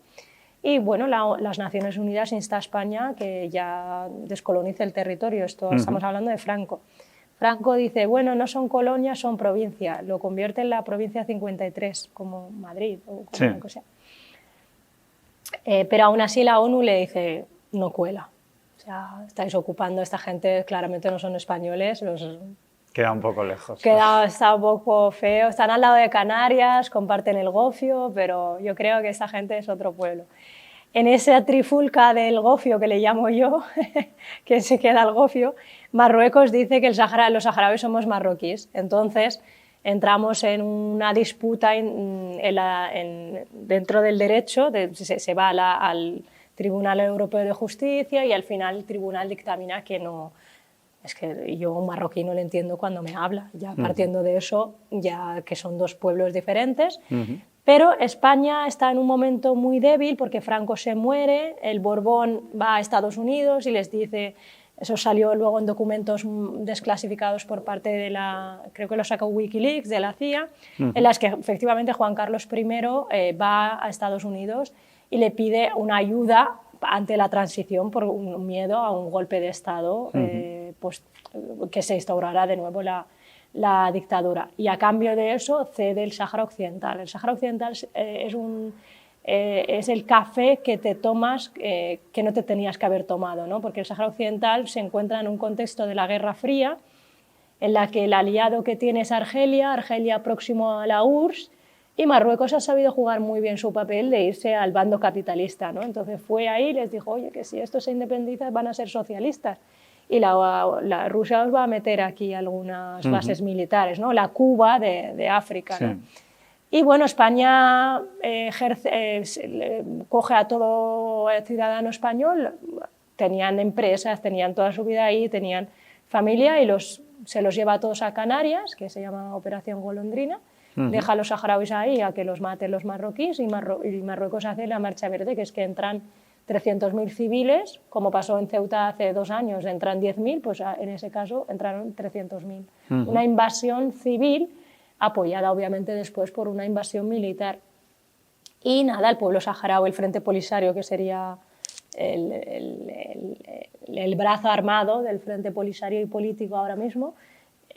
y bueno, las Naciones Unidas insta a España que ya descolonice el territorio. Esto estamos hablando de Franco. Franco dice, bueno, no son colonias, son provincia, lo convierte en la provincia 53, como Madrid o como lo que sea. Pero aún así la ONU le dice, no cuela. O sea, estáis ocupando, esta gente claramente no son españoles.
Queda un poco lejos.
Está un poco feo. Están al lado de Canarias, comparten el gofio, pero yo creo que esta gente es otro pueblo. En esa trifulca del gofio que le llamo yo, que se queda el gofio, Marruecos dice que los saharauis somos marroquíes. Entonces entramos en una disputa dentro del derecho, se va al Tribunal Europeo de Justicia y al final el tribunal dictamina que no. Es que yo un marroquí no le entiendo cuando me habla, ya partiendo de eso, ya que son dos pueblos diferentes. Pero España está en un momento muy débil porque Franco se muere, el Borbón va a Estados Unidos y les dice, eso salió luego en documentos desclasificados por parte de creo que lo sacó Wikileaks, de la CIA, en las que efectivamente Juan Carlos I va a Estados Unidos y le pide una ayuda ante la transición por un miedo a un golpe de Estado, pues, que se instaurará de nuevo la dictadura. Y a cambio de eso cede el Sáhara Occidental. El Sáhara Occidental es el café que te tomas que no te tenías que haber tomado, ¿no? Porque el Sáhara Occidental se encuentra en un contexto de la Guerra Fría, en la que el aliado que tiene es Argelia próximo a la URSS, y Marruecos ha sabido jugar muy bien su papel de irse al bando capitalista, ¿no? Entonces fue ahí y les dijo, oye, que si esto se independiza van a ser socialistas. Y la Rusia os va a meter aquí algunas bases militares, ¿no? La Cuba de África, ¿no? Y bueno, España coge a todo ciudadano español, tenían empresas, tenían toda su vida ahí, tenían familia y se los lleva a todos a Canarias, que se llama Operación Golondrina. Deja a los saharauis ahí a que los maten los marroquíes y Marruecos hace la marcha verde, que es que entran 300.000 civiles, como pasó en Ceuta hace 2 años, entran 10.000, pues en ese caso entraron 300.000. Una invasión civil apoyada obviamente después por una invasión militar. Y nada, el pueblo saharaui, el Frente Polisario, que sería el brazo armado del Frente Polisario y político ahora mismo,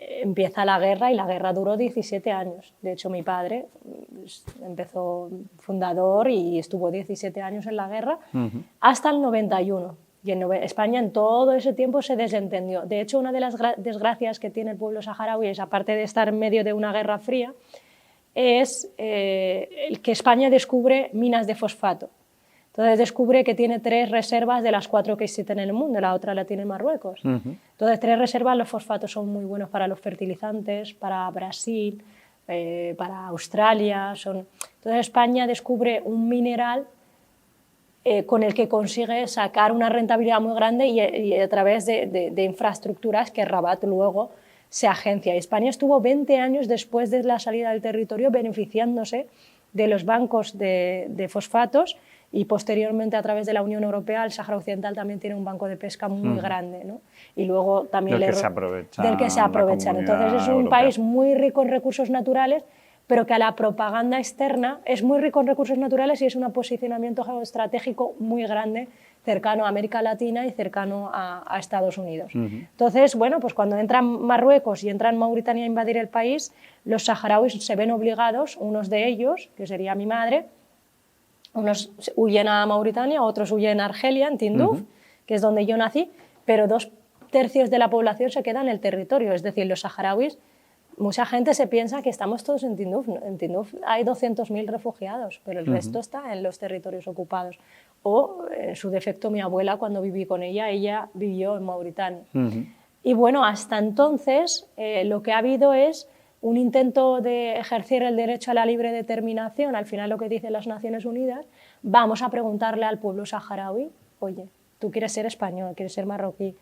empieza la guerra y la guerra duró 17 años. De hecho, mi padre empezó fundador y estuvo 17 años en la guerra hasta el 91. Y en España en todo ese tiempo se desentendió. De hecho, una de las desgracias que tiene el pueblo saharaui, es, aparte de estar en medio de una guerra fría, es que España descubre minas de fosfato. Entonces descubre que tiene 3 reservas de las 4 que existen en el mundo, la otra la tiene Marruecos. Entonces 3 reservas, los fosfatos son muy buenos para los fertilizantes, para Brasil, para Australia. Entonces España descubre un mineral con el que consigue sacar una rentabilidad muy grande y a través de infraestructuras que Rabat luego se agencia. España estuvo 20 años después de la salida del territorio beneficiándose de los bancos de fosfatos y posteriormente a través de la Unión Europea el Sáhara Occidental también tiene un banco de pesca muy grande, ¿no? Y luego también
del que se aprovechan.
Entonces es un país muy rico en recursos naturales, pero que a la propaganda externa es muy rico en recursos naturales y es un posicionamiento geoestratégico muy grande, cercano a América Latina y cercano a Estados Unidos. Entonces, bueno, pues cuando entran Marruecos y entran Mauritania a invadir el país, los saharauis se ven obligados, unos de ellos, que sería mi madre, unos huyen a Mauritania, otros huyen a Argelia, en Tinduf, que es donde yo nací, pero 2/3 de la población se queda en el territorio, es decir, los saharauis. Mucha gente se piensa que estamos todos en Tinduf. En Tinduf hay 200.000 refugiados, pero el resto está en los territorios ocupados. O, en su defecto, mi abuela, cuando viví con ella vivió en Mauritania. Y bueno, hasta entonces lo que ha habido es un intento de ejercer el derecho a la libre determinación, al final lo que dicen las Naciones Unidas, vamos a preguntarle al pueblo saharaui, oye, tú quieres ser español, quieres ser marroquí,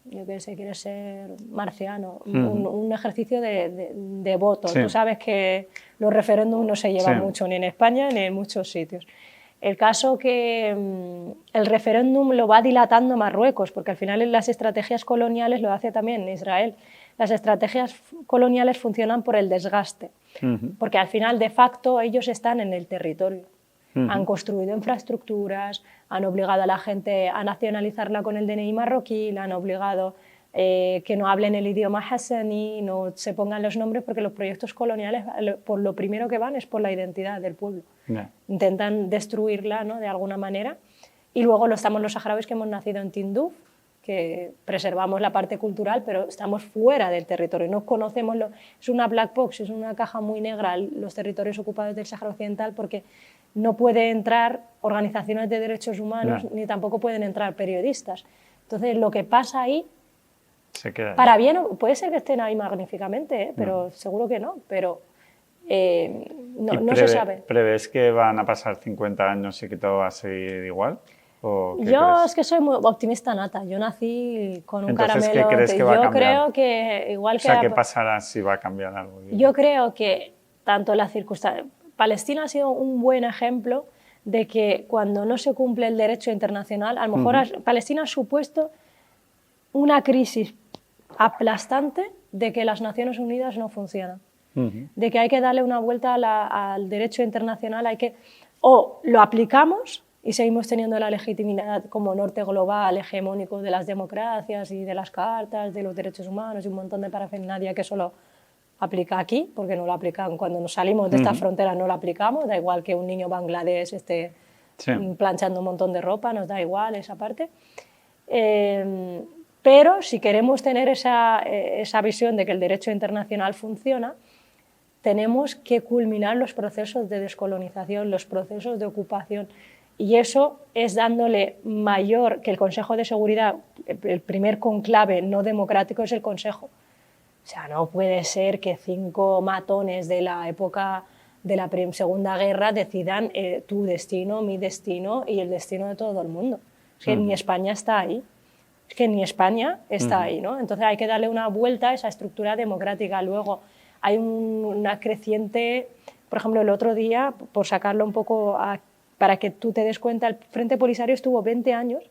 yo qué sé, quieres ser marciano, un ejercicio de voto.
Sí.
Tú sabes que los referéndums no se llevan mucho ni en España ni en muchos sitios. El caso que el referéndum lo va dilatando Marruecos, porque al final en las estrategias coloniales lo hace también Israel. Las estrategias coloniales funcionan por el desgaste, porque al final de facto ellos están en el territorio. Han construido infraestructuras, han obligado a la gente a nacionalizarla con el DNI marroquí, la han obligado que no hablen el idioma hassani, no se pongan los nombres, porque los proyectos coloniales por lo primero que van es por la identidad del pueblo. Intentan destruirla, ¿no?, de alguna manera. Y luego estamos los saharauis que hemos nacido en Tinduf, que preservamos la parte cultural, pero estamos fuera del territorio, no conocemos es una black box, es una caja muy negra los territorios ocupados del Sáhara Occidental, porque no pueden entrar organizaciones de derechos humanos, ni tampoco pueden entrar periodistas. Entonces, lo que pasa ahí, para bien, puede ser que estén ahí magníficamente, pero seguro que no, pero no se sabe.
¿Prevés que van a pasar 50 años y que todo va a seguir igual?
Yo es que soy muy optimista nata, yo nací con un
Entonces,
caramelo.
¿qué crees que va a cambiar?
Yo creo que igual que...
O sea, ¿qué pasará si va a cambiar algo?
Yo creo que tanto las circunstancias... Palestina ha sido un buen ejemplo de que cuando no se cumple el derecho internacional, a lo mejor Palestina ha supuesto una crisis aplastante de que las Naciones Unidas no funcionan, de que hay que darle una vuelta al derecho internacional, o lo aplicamos y seguimos teniendo la legitimidad como norte global, hegemónico de las democracias y de las cartas, de los derechos humanos y un montón de parafernalia que solo aplica aquí, porque no lo aplican cuando nos salimos de esta frontera, no lo aplicamos, da igual que un niño bangladés esté planchando un montón de ropa, nos da igual esa parte. Pero si queremos tener esa visión de que el derecho internacional funciona, tenemos que culminar los procesos de descolonización, los procesos de ocupación, y eso es dándole mayor, que el Consejo de Seguridad, el primer conclave no democrático es el Consejo. O sea, no puede ser que 5 matones de la época de la Segunda Guerra decidan tu destino, mi destino y el destino de todo el mundo. Es que ni España está ahí. Es que ni España está ahí, ¿no? Entonces hay que darle una vuelta a esa estructura democrática. Luego hay una creciente... Por ejemplo, el otro día, por sacarlo un poco para que tú te des cuenta, el Frente Polisario estuvo 20 años,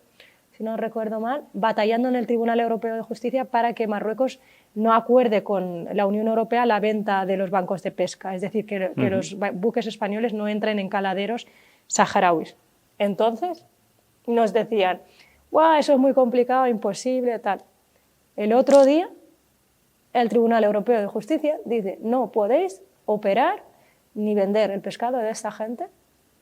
si no recuerdo mal, batallando en el Tribunal Europeo de Justicia para que Marruecos no acuerde con la Unión Europea la venta de los bancos de pesca, es decir, que los buques españoles no entren en caladeros saharauis. Entonces nos decían, ¡guau, eso es muy complicado, imposible, tal! El otro día el Tribunal Europeo de Justicia dice, no podéis operar ni vender el pescado de esta gente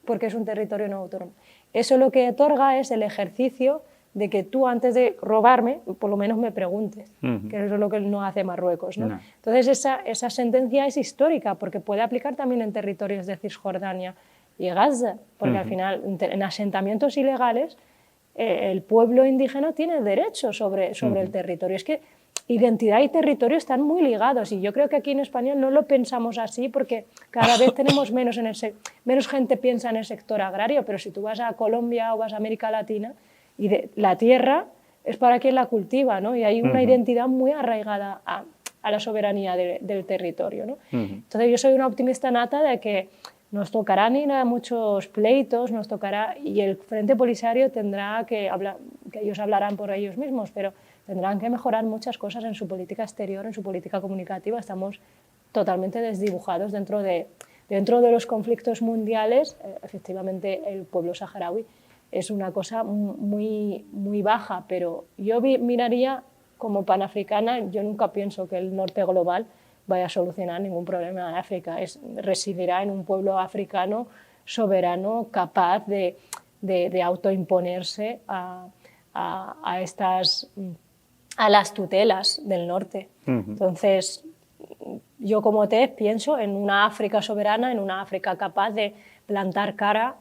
porque es un territorio no autónomo. Eso lo que otorga es el ejercicio de que tú, antes de robarme, por lo menos me preguntes, que eso es lo que no hace Marruecos, ¿no? Entonces esa sentencia es histórica porque puede aplicar también en territorios de Cisjordania y Gaza, porque al final en asentamientos ilegales el pueblo indígena tiene derechos sobre el territorio. Es que identidad y territorio están muy ligados y yo creo que aquí en España no lo pensamos así porque cada vez tenemos menos gente piensa en el sector agrario, pero si tú vas a Colombia o vas a América Latina, y la tierra es para quien la cultiva, ¿no? Y hay una identidad muy arraigada a la soberanía del territorio, ¿no? Entonces yo soy una optimista nata de que Nos tocarán ir a muchos pleitos, nos tocará, y el Frente Polisario tendrá que hablar, que ellos hablarán por ellos mismos, pero tendrán que mejorar muchas cosas en su política exterior, en su política comunicativa. Estamos totalmente desdibujados dentro de los conflictos mundiales. Efectivamente, el pueblo saharaui es una cosa muy, muy baja, pero yo miraría como panafricana, yo nunca pienso que el norte global vaya a solucionar ningún problema en África. Residirá en un pueblo africano soberano, capaz de autoimponerse a las tutelas del norte. Entonces, yo como TEF pienso en una África soberana, en una África capaz de plantar cara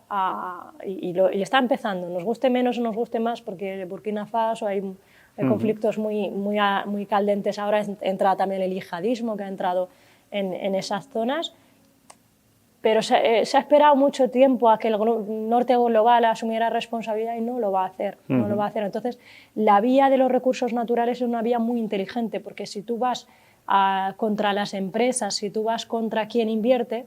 y está empezando, nos guste menos o nos guste más, porque en Burkina Faso hay conflictos muy caldentes ahora, entra también el yihadismo que ha entrado en esas zonas, pero se ha esperado mucho tiempo a que el norte global asumiera responsabilidad y no lo va a hacer, no lo va a hacer. Entonces, la vía de los recursos naturales es una vía muy inteligente, porque si tú vas contra las empresas, si tú vas contra quien invierte,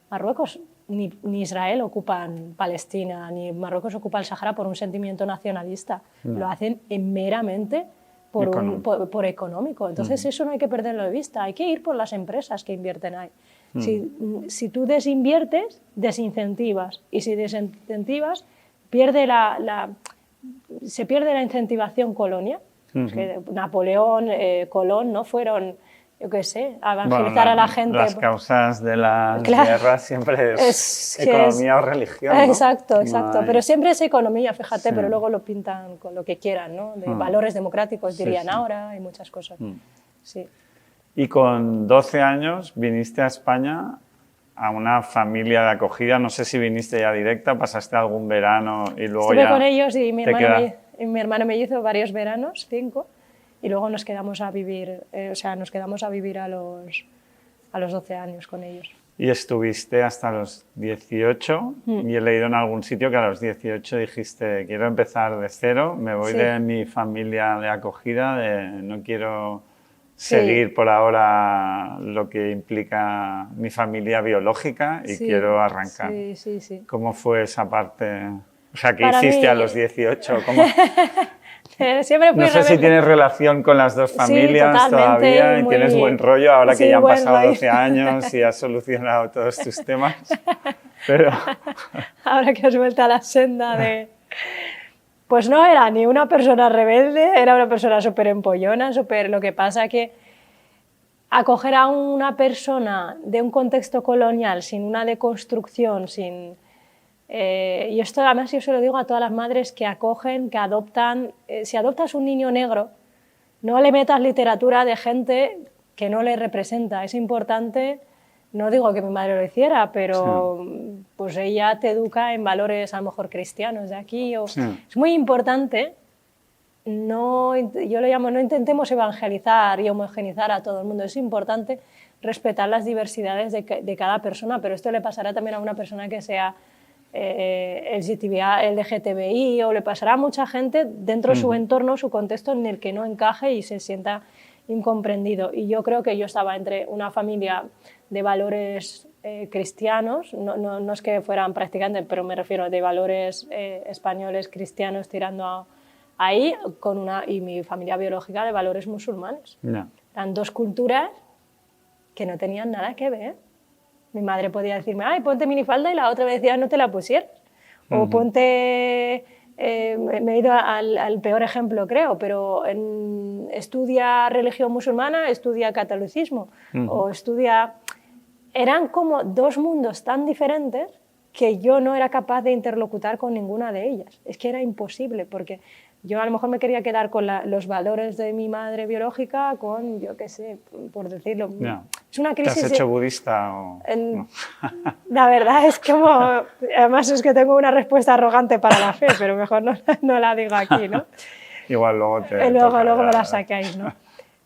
Marruecos ni Israel ocupan Palestina, ni Marruecos ocupa el Sahara por un sentimiento nacionalista, lo hacen meramente por económico. Entonces eso no hay que perderlo de vista, hay que ir por las empresas que invierten ahí. Si tú desinviertes, desincentivas, y si desincentivas, se pierde la incentivación colonia. Es que Napoleón, Colón no fueron, yo qué sé, a evangelizar a la gente.
Las causas de las guerras siempre es economía o religión, ¿no?
Exacto,
No hay...
pero siempre es economía, fíjate, pero luego lo pintan con lo que quieran, ¿no? De valores democráticos, dirían ahora, y muchas cosas. Sí.
Y con 12 años viniste a España a una familia de acogida, no sé si viniste ya directa, pasaste algún verano y luego
Estuve
ya...
con ellos y mi hermano me hizo varios veranos, 5, y luego nos quedamos a vivir, a los 12 años con ellos.
Y estuviste hasta los 18 y he leído en algún sitio que a los 18 dijiste, quiero empezar de cero, me voy de mi familia de acogida, no quiero seguir por ahora lo que implica mi familia biológica y quiero arrancar.
Sí.
¿Cómo fue esa parte? O sea, ¿qué hiciste a los 18? ¿Cómo?
Siempre fui
no sé si tienes relación con las dos familias todavía y tienes buen rollo ahora que ya han pasado 12 años y has solucionado todos tus temas. Pero...
ahora que has vuelto a la senda de... Pues no era ni una persona rebelde, era una persona súper empollona, lo que pasa que acoger a una persona de un contexto colonial sin una deconstrucción, y esto además yo se lo digo a todas las madres que acogen, que adoptan, si adoptas un niño negro, no le metas literatura de gente que no le representa, es importante, no digo que mi madre lo hiciera, pero pues ella te educa en valores a lo mejor cristianos de aquí, es muy importante, yo lo llamo, no intentemos evangelizar y homogenizar a todo el mundo, es importante respetar las diversidades de cada persona, pero esto le pasará también a una persona que sea LGTBI, o le pasará a mucha gente dentro de su entorno, su contexto en el que no encaje y se sienta incomprendido. Y yo creo que yo estaba entre una familia de valores cristianos, no es que fueran practicantes, pero me refiero de valores españoles cristianos tirando ahí, y mi familia biológica de valores musulmanes. Eran dos culturas que no tenían nada que ver. Mi madre podía decirme, ay, ponte minifalda, y la otra me decía, no te la pusieras. O ponte, me he ido al peor ejemplo, creo, pero estudia religión musulmana, estudia catolicismo, o estudia... Eran como dos mundos tan diferentes que yo no era capaz de interlocutar con ninguna de ellas. Es que era imposible, porque yo a lo mejor me quería quedar con los valores de mi madre biológica, con, yo qué sé, por decirlo. Es una crisis.
¿Te has hecho budista? No.
La verdad es como... Además es que tengo una respuesta arrogante para la fe, pero mejor no la digo aquí, ¿no?
Igual luego
luego me la sacáis, ¿no?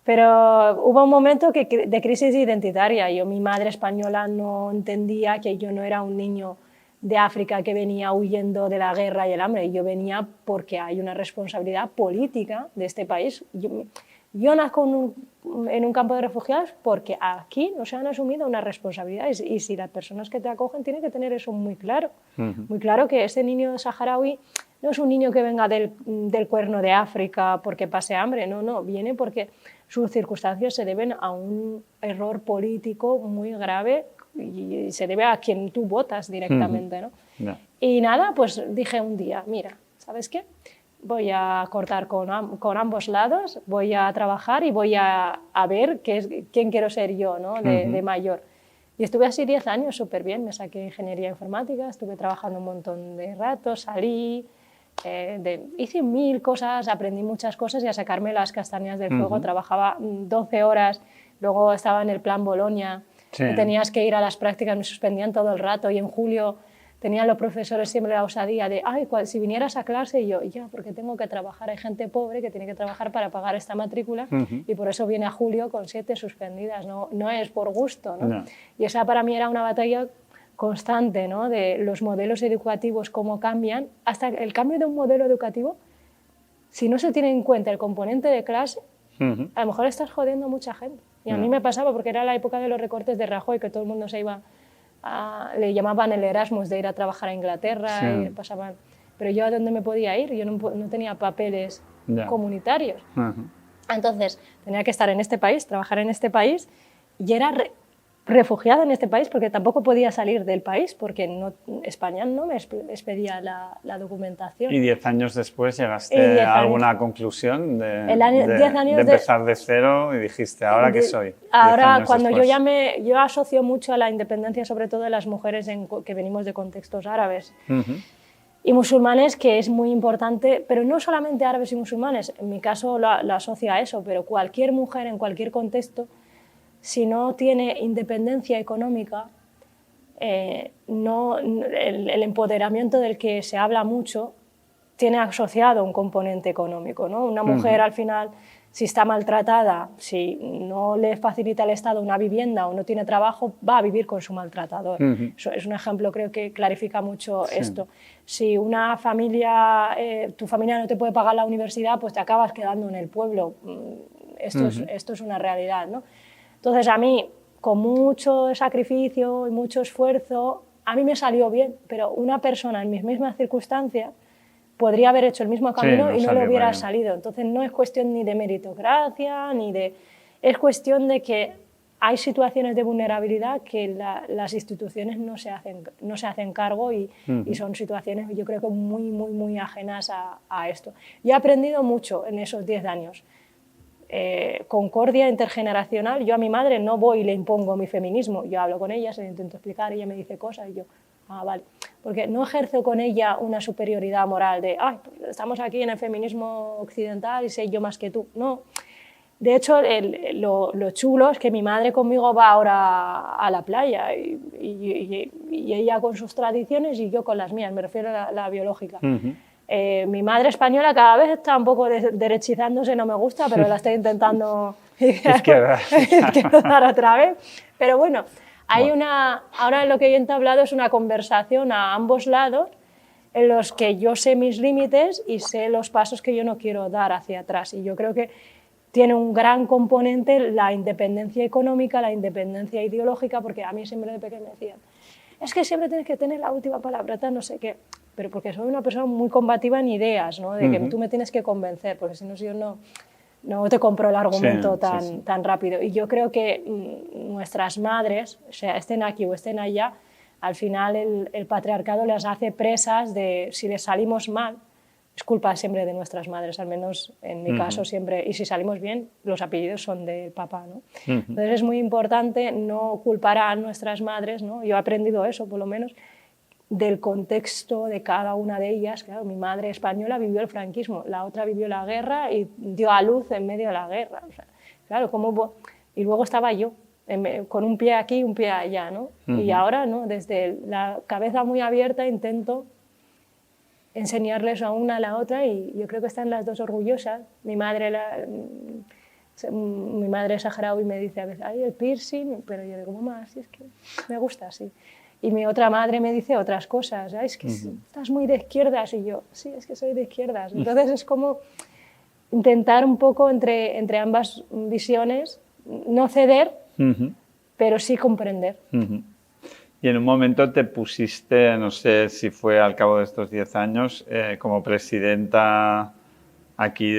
Pero hubo un momento de crisis identitaria. Mi madre española no entendía que yo no era un niño de África que venía huyendo de la guerra y el hambre. Yo venía porque hay una responsabilidad política de este país. Yo nazco en un campo de refugiados porque aquí no se han asumido una responsabilidad y si las personas que te acogen tienen que tener eso muy claro. Muy claro que este niño saharaui no es un niño que venga del Cuerno de África porque pase hambre, no, viene porque sus circunstancias se deben a un error político muy grave y se debe a quien tú votas directamente, ¿no?
Ya.
Y nada, pues dije un día, mira, ¿sabes qué? Voy a cortar con ambos lados, voy a trabajar y voy a ver quién quiero ser yo, ¿no? de mayor. Y estuve así 10 años súper bien, me saqué ingeniería informática, estuve trabajando un montón de ratos, salí, hice 1000 cosas, aprendí muchas cosas y a sacarme las castañas del fuego. Trabajaba 12 horas, luego estaba en el plan Bolonia, tenías que ir a las prácticas, me suspendían todo el rato y en julio tenían los profesores siempre la osadía de, ay, si vinieras a clase, y yo, ya, porque tengo que trabajar, hay gente pobre que tiene que trabajar para pagar esta matrícula y por eso viene a julio con 7 suspendidas, no es por gusto, ¿no?
No.
Y esa para mí era una batalla constante, ¿no? De los modelos educativos, cómo cambian, hasta el cambio de un modelo educativo, si no se tiene en cuenta el componente de clase, a lo mejor estás jodiendo a mucha gente. Y a mí me pasaba porque era la época de los recortes de Rajoy, que todo el mundo se iba le llamaban el Erasmus de ir a trabajar a Inglaterra, y pasaban, pero yo a dónde me podía ir, yo no tenía papeles comunitarios. Entonces tenía que estar en este país, trabajar en este país y era refugiada en este país porque tampoco podía salir del país porque España no me expedía la documentación.
¿Y 10 años después llegaste a alguna conclusión de empezar de cero y dijiste, ¿ahora qué soy?
Ahora, cuando yo asocio mucho a la independencia, sobre todo de las mujeres que venimos de contextos árabes y musulmanes, que es muy importante, pero no solamente árabes y musulmanes, en mi caso lo asocio a eso, pero cualquier mujer en cualquier contexto, si no tiene independencia económica, el empoderamiento del que se habla mucho tiene asociado un componente económico, ¿no? Una mujer al final, si está maltratada, si no le facilita el Estado una vivienda o no tiene trabajo, va a vivir con su maltratador. Eso es un ejemplo, creo que clarifica mucho esto. Si una familia, tu familia no te puede pagar la universidad, pues te acabas quedando en el pueblo. Esto es una realidad, ¿no? Entonces, a mí, con mucho sacrificio y mucho esfuerzo, a mí me salió bien, pero una persona en mis mismas circunstancias podría haber hecho el mismo camino y no le hubiera salido. Entonces, no es cuestión ni de meritocracia, es cuestión de que hay situaciones de vulnerabilidad que las instituciones no se hacen cargo y son situaciones, yo creo que muy, muy, muy ajenas a esto. Y he aprendido mucho en esos 10 años. Concordia intergeneracional. Yo a mi madre no voy y le impongo mi feminismo, yo hablo con ella, se lo intento explicar, ella me dice cosas y yo, vale, porque no ejerzo con ella una superioridad moral de, estamos aquí en el feminismo occidental y sé yo más que tú, no. De hecho, lo chulo es que mi madre conmigo va ahora a la playa y ella con sus tradiciones y yo con las mías, me refiero a la biológica. Mi madre española cada vez está un poco derechizándose, no me gusta, pero la estoy intentando izquierdar otra vez. Pero bueno, ahora lo que he entablado es una conversación a ambos lados en los que yo sé mis límites y sé los pasos que yo no quiero dar hacia atrás. Y yo creo que tiene un gran componente la independencia económica, la independencia ideológica, porque a mí siempre de pequeña me decían, es que siempre tienes que tener la última palabra, tal, no sé qué. Pero porque soy una persona muy combativa en ideas, ¿no? De que tú me tienes que convencer, porque si no, yo no te compro el argumento tan rápido. Y yo creo que nuestras madres, o sea, estén aquí o estén allá, al final el patriarcado les hace presas de si les salimos mal, es culpa siempre de nuestras madres, al menos en mi caso siempre, y si salimos bien, los apellidos son del papá, ¿no? Entonces es muy importante no culpar a nuestras madres, ¿no? Yo he aprendido eso, por lo menos, del contexto de cada una de ellas. Claro, mi madre española vivió el franquismo, la otra vivió la guerra y dio a luz en medio de la guerra. O sea, claro, y luego estaba yo, con un pie aquí y un pie allá, ¿no? Y ahora, ¿no? Desde la cabeza muy abierta intento enseñarles a una a la otra y yo creo que están las dos orgullosas. Mi madre es saharaui y me dice a veces, ay, el piercing, pero yo digo, mamá, si es que me gusta así. y mi otra madre me dice otras cosas. Es que estás muy de izquierdas, y yo, sí, es que soy de izquierdas. Entonces es como intentar un poco entre ambas visiones, no ceder, pero sí comprender.
Y en un momento te pusiste, no sé si fue al cabo de estos 10 años, como presidenta aquí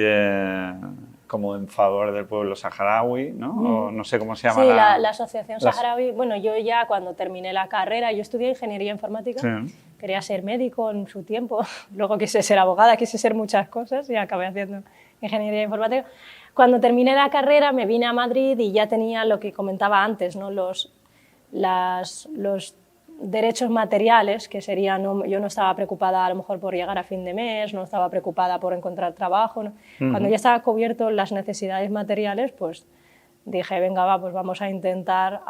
como en favor del pueblo saharaui, ¿no? O no sé cómo se llama.
Sí, la Asociación Saharaui. Bueno, yo ya cuando terminé la carrera, yo estudié Ingeniería Informática, quería ser médico en su tiempo, luego quise ser abogada, quise ser muchas cosas y acabé haciendo Ingeniería Informática. Cuando terminé la carrera me vine a Madrid y ya tenía lo que comentaba antes, ¿no? Los derechos materiales, que serían, yo no estaba preocupada a lo mejor por llegar a fin de mes, no estaba preocupada por encontrar trabajo, ¿no? Cuando ya estaba cubierto las necesidades materiales, pues dije, venga, va, pues vamos a intentar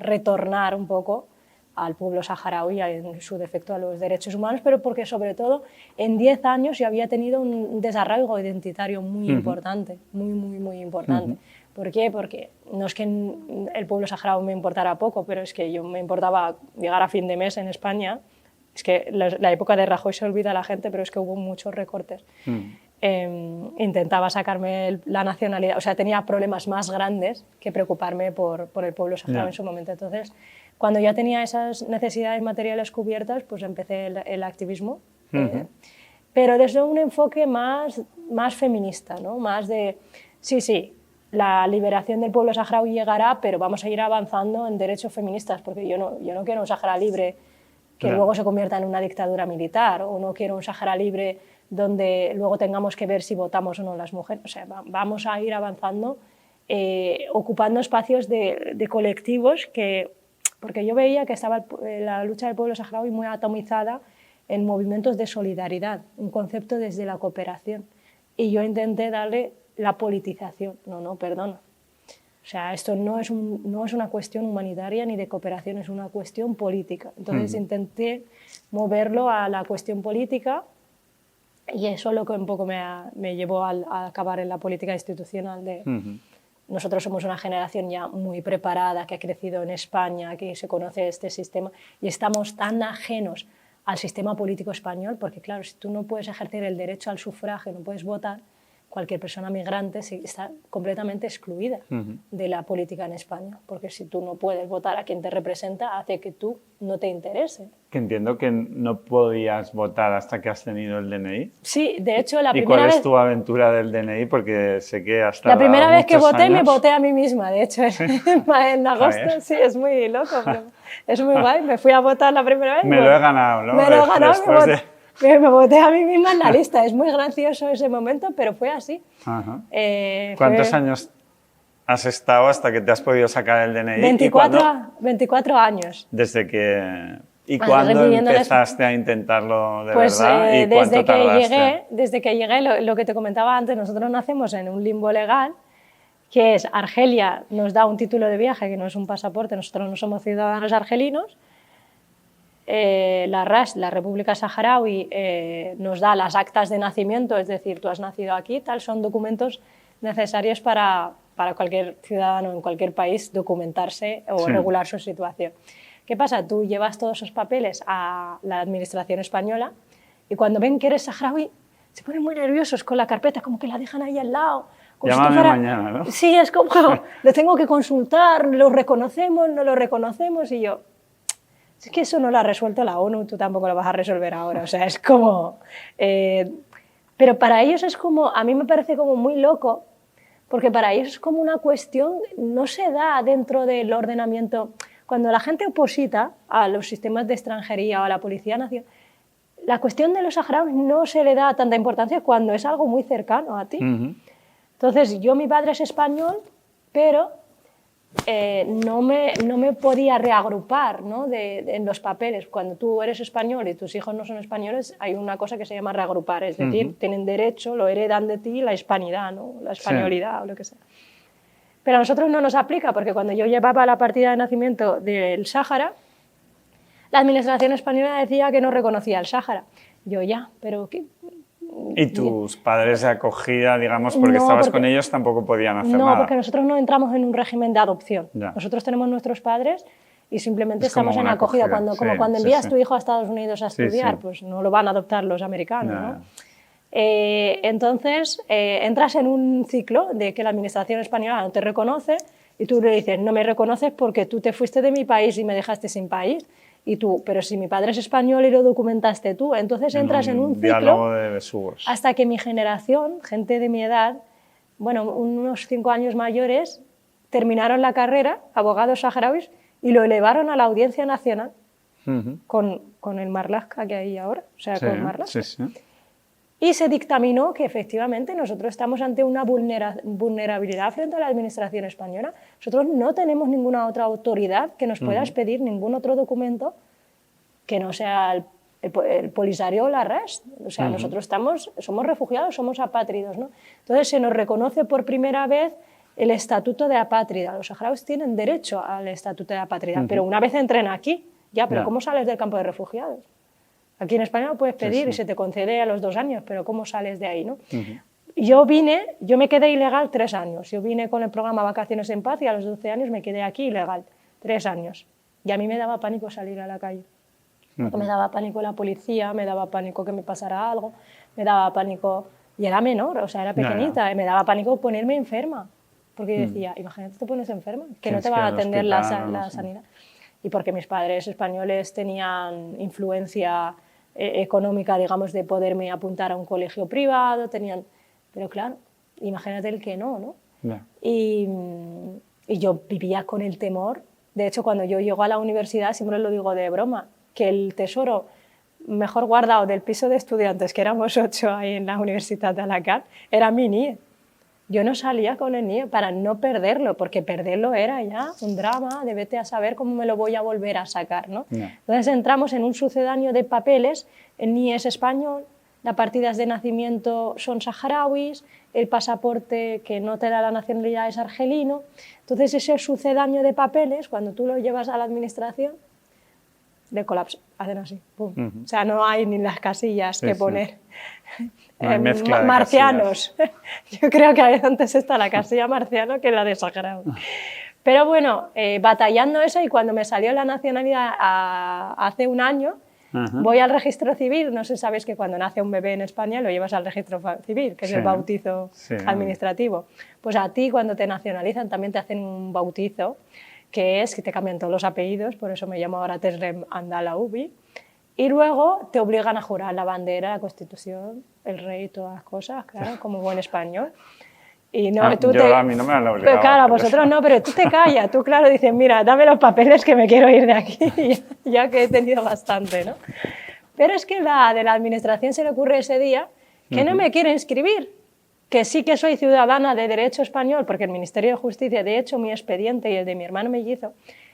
retornar un poco al pueblo saharaui, en su defecto a los derechos humanos, pero porque sobre todo en 10 años yo había tenido un desarraigo identitario muy importante, muy importante. ¿Por qué? Porque no es que el pueblo saharaui me importara poco, pero es que yo me importaba llegar a fin de mes en España. Es que la época de Rajoy se olvida a la gente, pero es que hubo muchos recortes. Intentaba sacarme la nacionalidad, o sea, tenía problemas más grandes que preocuparme por el pueblo saharaui en su momento. Entonces, cuando ya tenía esas necesidades materiales cubiertas, pues empecé el activismo, pero desde un enfoque más feminista, ¿no? Más de, sí, la liberación del pueblo saharaui llegará, pero vamos a ir avanzando en derechos feministas, porque yo no quiero un Sahara libre que luego se convierta en una dictadura militar, o no quiero un Sahara libre donde luego tengamos que ver si votamos o no las mujeres. O sea, vamos a ir avanzando, ocupando espacios de colectivos porque yo veía que estaba la lucha del pueblo saharaui muy atomizada en movimientos de solidaridad, un concepto desde la cooperación. Y yo intenté darle la politización. No, perdona. O sea, esto no es una cuestión humanitaria ni de cooperación, es una cuestión política. Entonces intenté moverlo a la cuestión política y eso es lo que un poco me llevó a acabar en la política institucional. Nosotros somos una generación ya muy preparada, que ha crecido en España, que se conoce este sistema y estamos tan ajenos al sistema político español, porque claro, si tú no puedes ejercer el derecho al sufragio, no puedes votar, cualquier persona migrante está completamente excluida de la política en España, porque si tú no puedes votar a quien te representa, hace que tú no te interese.
Que entiendo que no podías votar hasta que has tenido el DNI.
Sí, de hecho, la primera vez...
¿Y cuál es tu aventura del DNI? Porque sé que hasta
la primera vez que voté,
años...
me voté a mí misma, de hecho, en agosto. Sí, es muy loco, pero es muy guay. Me fui a votar la primera vez.
Me lo he ganado, ¿no?
Me lo he ganado, me voté a mí misma en la lista. Es muy gracioso ese momento, pero fue así.
¿Cuántos años has estado hasta que te has podido sacar el DNI?
24 años.
Desde que... ¿Y cuándo empezaste a intentarlo de
pues,
verdad? ¿Y cuánto tardaste?
Desde que llegué, lo que te comentaba antes, nosotros nacemos en un limbo legal, que es Argelia nos da un título de viaje, que no es un pasaporte, nosotros no somos ciudadanos argelinos. La RAS, la República Saharaui, nos da las actas de nacimiento, es decir, tú has nacido aquí, tal, son documentos necesarios para cualquier ciudadano en cualquier país documentarse o regular su situación. ¿Qué pasa? Tú llevas todos esos papeles a la administración española y cuando ven que eres saharaui se ponen muy nerviosos con la carpeta, como que la dejan ahí al lado.
Llámame mañana, ¿no?
Sí, es como, le tengo que consultar, lo reconocemos, no lo reconocemos, y yo... Es que eso no lo ha resuelto la ONU, tú tampoco lo vas a resolver ahora, o sea, es como... pero para ellos es como, a mí me parece como muy loco, porque para ellos es como una cuestión, no se da dentro del ordenamiento... Cuando la gente oposita a los sistemas de extranjería o a la Policía Nacional, la cuestión de los saharauis no se le da tanta importancia cuando es algo muy cercano a ti. Entonces, mi padre es español, pero... no me podía reagrupar, ¿no? en los papeles. Cuando tú eres español y tus hijos no son españoles, hay una cosa que se llama reagrupar, es decir, tienen derecho, lo heredan de ti, la hispanidad, ¿no? La españolidad o lo que sea. Pero a nosotros no nos aplica, porque cuando yo llevaba la partida de nacimiento del Sáhara, la administración española decía que no reconocía el Sáhara. Yo pero ¿qué?
¿Y tus padres de acogida, digamos, porque estabas con ellos, tampoco podían hacer nada?
No, porque nosotros no entramos en un régimen de adopción.
Ya.
Nosotros tenemos nuestros padres y simplemente
Es como
estamos en
una
acogida.
acogida,
Como
sí,
cuando
sí,
envías
sí.
tu hijo a Estados Unidos a
Sí,
estudiar,
sí.
pues no lo van a adoptar los americanos,
No.
¿no? Entonces, entras en un ciclo de que la administración española no te reconoce y tú le dices, no me reconoces porque tú te fuiste de mi país y me dejaste sin país. Y tú, pero si mi padre es español y lo documentaste tú, entonces entras en un ciclo
diálogo de besugos.
hasta que mi generación, gente de mi edad, bueno, unos 5 años mayores, terminaron la carrera, abogados saharauis, y lo elevaron a la Audiencia Nacional con el Marlaska que hay ahora, o sea,
Sí,
con Marlaska.
sí, sí.
Y se dictaminó que efectivamente nosotros estamos ante una vulnerabilidad frente a la administración española. Nosotros no tenemos ninguna otra autoridad que nos pueda expedir ningún otro documento que no sea el Polisario o la RES. O sea, nosotros somos refugiados, somos apátridos, ¿no? Entonces se nos reconoce por primera vez el estatuto de apátrida. Los saharauis tienen derecho al estatuto de apátrida, pero una vez entren aquí, pero ¿cómo sales del campo de refugiados? Aquí en España lo puedes pedir y se te concede a los 2 años, pero ¿cómo sales de ahí, no? Yo me quedé ilegal 3 años. Yo vine con el programa Vacaciones en Paz y a los 12 años me quedé aquí ilegal, 3 años. Y a mí me daba pánico salir a la calle. Me daba pánico la policía, me daba pánico que me pasara algo, me daba pánico... Y era menor, o sea, era pequeñita, me daba pánico ponerme enferma. Porque yo decía, imagínate te pones enferma, que no te va a atender la sanidad. Y porque mis padres españoles tenían influencia económica, digamos, de poderme apuntar a un colegio privado, pero claro, imagínate el que no. Y yo vivía con el temor. De hecho, cuando yo llego a la universidad, siempre lo digo de broma, que el tesoro mejor guardado del piso de estudiantes, que éramos 8 ahí en la Universidad de Alacant, era mi NIE. Yo no salía con el NIE para no perderlo, porque perderlo era ya un drama de vete a saber cómo me lo voy a volver a sacar, ¿no? Entonces entramos en un sucedáneo de papeles, el NIE es español, las partidas de nacimiento son saharauis, el pasaporte que no te da la nacionalidad es argelino. Entonces ese sucedáneo de papeles, cuando tú lo llevas a la administración, de colapso, hacen así, pum. O sea, no hay ni las casillas que poner.
No hay mezcla de
marcianos. Yo creo que antes está la casilla marciano que la de Saharaui. Pero bueno, batallando eso, y cuando me salió la nacionalidad hace un año, voy al registro civil. No sé, sabes que cuando nace un bebé en España lo llevas al registro civil, que es el bautizo administrativo. Pues a ti, cuando te nacionalizan, también te hacen un bautizo, que es que te cambian todos los apellidos, por eso me llamo ahora Teslem Andalaubi, y luego te obligan a jurar la bandera, la Constitución, el rey, todas las cosas, claro, como buen español. Y no,
a mí no me han obligado.
Pero claro, a vosotros no, pero tú te callas, tú claro dices, mira, dame los papeles que me quiero ir de aquí, ya que he tenido bastante, ¿no? Pero es que de la administración se le ocurre ese día que no me quiere inscribir, que sí que soy ciudadana de derecho español, porque el Ministerio de Justicia, de hecho, mi expediente y el de mi hermano mellizo,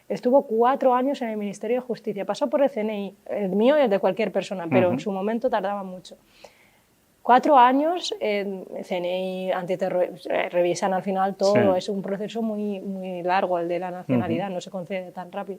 estuvo 4 años en el Ministerio de Justicia, pasó por el CNI, el mío y el de cualquier persona, pero en su momento tardaba mucho. 4 años, el CNI, revisan al final todo, es un proceso muy, muy largo el de la nacionalidad, no se concede tan rápido.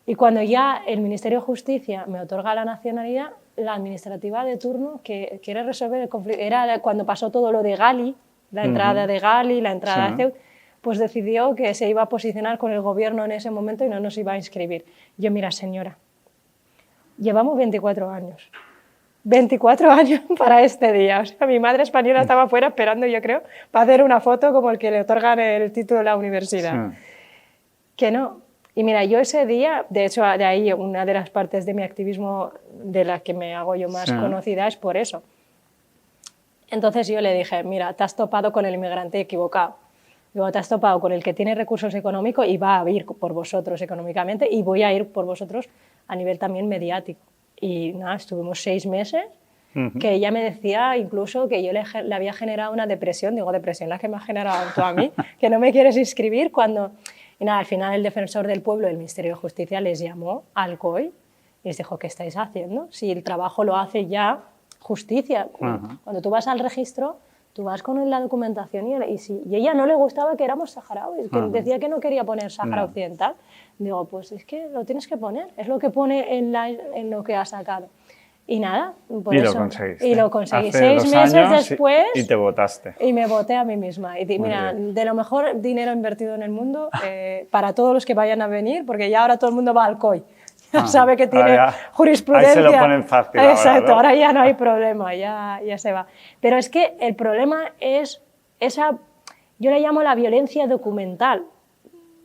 Y cuando ya el Ministerio de Justicia me otorga la nacionalidad, la administrativa de turno que quiere resolver el conflicto, era cuando pasó todo lo de Gali, la entrada de Gali, la entrada de Ceuta, pues decidió que se iba a posicionar con el gobierno en ese momento y no nos iba a inscribir. Yo, mira, señora, llevamos 24 años. 24 años para este día. O sea, mi madre española estaba fuera esperando, yo creo, para hacer una foto como el que le otorgan el título de la universidad. Que no. Y mira, yo ese día, de hecho, de ahí una de las partes de mi activismo de la que me hago yo más conocida es por eso. Entonces yo le dije, mira, te has topado con el inmigrante equivocado. Luego te has topado con el que tiene recursos económicos y va a ir por vosotros económicamente y voy a ir por vosotros a nivel también mediático. Y nada, estuvimos 6 meses, que ella me decía incluso que yo le había generado una depresión, digo, depresión la que me ha generado tú a mí, que no me quieres inscribir cuando... Y nada, al final el defensor del pueblo del Ministerio de Justicia les llamó al COI y les dijo, ¿qué estáis haciendo? Si el trabajo lo hace ya justicia. Cuando tú vas al registro, tú vas con la documentación y ella no le gustaba que éramos saharauis, que decía que no quería poner Sáhara Occidental. Digo, pues es que lo tienes que poner, es lo que pone en lo que ha sacado. Y nada, por
Y
eso.
lo conseguiste.
Y lo conseguí.
Hace
6
2
meses
años
después.
y te votaste.
Y me voté a mí misma. Y mira,
bien.
de lo mejor dinero invertido en el mundo para todos los que vayan a venir, porque ya ahora todo el mundo va al COI. Ya sabe que tiene jurisprudencia.
Ahí se lo ponen fácil.
Exacto,
ahora, ¿no?
ahora ya no hay problema, ya se va. Pero es que el problema es esa, yo le llamo la violencia documental.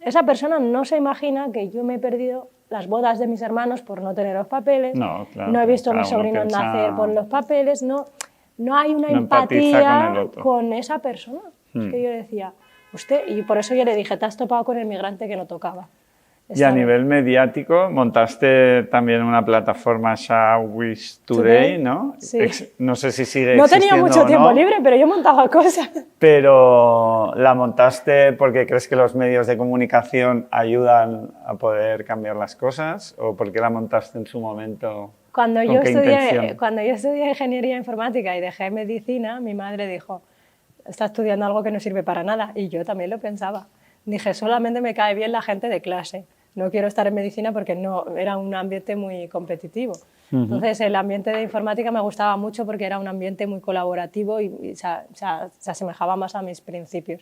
Esa persona no se imagina que yo me he perdido las bodas de mis hermanos por no tener los papeles,
No, claro,
no he visto a
cada
mis
uno
sobrinos
piensa-
nacer por los papeles, no hay una
No empatiza
empatía
con el otro.
con esa persona. Es que yo decía, usted, y por eso yo le dije, te has topado con el migrante que no tocaba.
Y a nivel mediático, montaste también una plataforma, Shawish Today, ¿no?
Sí.
No sé si sigue
No tenía
existiendo
mucho
o
tiempo
no,
libre, pero yo montaba cosas.
pero la montaste porque crees que los medios de comunicación ayudan a poder cambiar las cosas, o porque la montaste en su momento.
Cuando
¿Con
yo
qué
estudié
intención?
ingeniería informática y dejé medicina, mi madre dijo, está estudiando algo que no sirve para nada. Y yo también lo pensaba. Dije, solamente me cae bien la gente de clase. No quiero estar en medicina porque no, era un ambiente muy competitivo. Entonces, el ambiente de informática me gustaba mucho porque era un ambiente muy colaborativo y se asemejaba más a mis principios.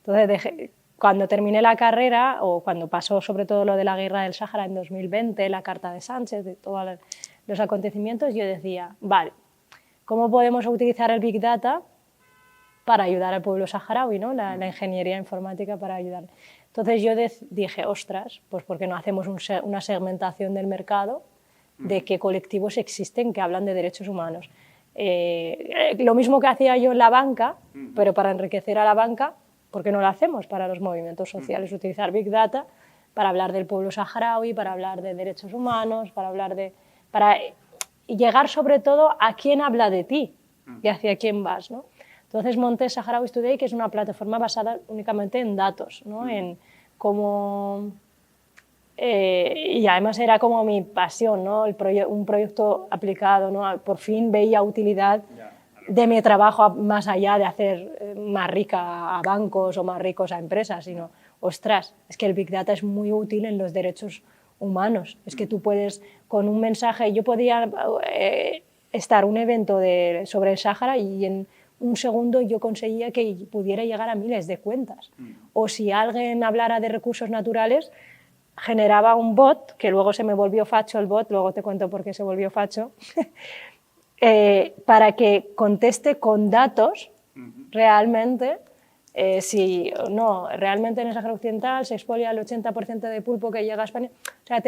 Entonces, cuando terminé la carrera, o cuando pasó sobre todo lo de la guerra del Sáhara en 2020, la Carta de Sánchez, de todos los acontecimientos, yo decía, vale, ¿cómo podemos utilizar el Big Data para ayudar al pueblo saharaui, ¿no? La ingeniería informática para ayudarle? Entonces yo dije, ostras, pues ¿por qué no hacemos una segmentación del mercado de qué colectivos existen que hablan de derechos humanos? Lo mismo que hacía yo en la banca, pero para enriquecer a la banca, ¿por qué no lo hacemos para los movimientos sociales? Utilizar Big Data para hablar del pueblo saharaui, para hablar de derechos humanos, para llegar sobre todo a quién habla de ti y hacia quién vas, ¿no? Entonces monté Saharaui Today, que es una plataforma basada únicamente en datos, ¿no? En cómo, y además era como mi pasión, ¿no? Un proyecto aplicado, ¿no? Por fin veía utilidad de mi trabajo más allá de hacer más rica a bancos o más ricos a empresas, sino, ostras, es que el Big Data es muy útil en los derechos humanos. Es que tú puedes, con un mensaje, yo podía estar un evento sobre el Sáhara y en un segundo yo conseguía que pudiera llegar a miles de cuentas. O si alguien hablara de recursos naturales, generaba un bot, que luego se me volvió facho el bot, luego te cuento por qué se volvió facho, para que conteste con datos realmente si no, realmente en el Sáhara Occidental se expolia el 80% de pulpo que llega a España. O sea,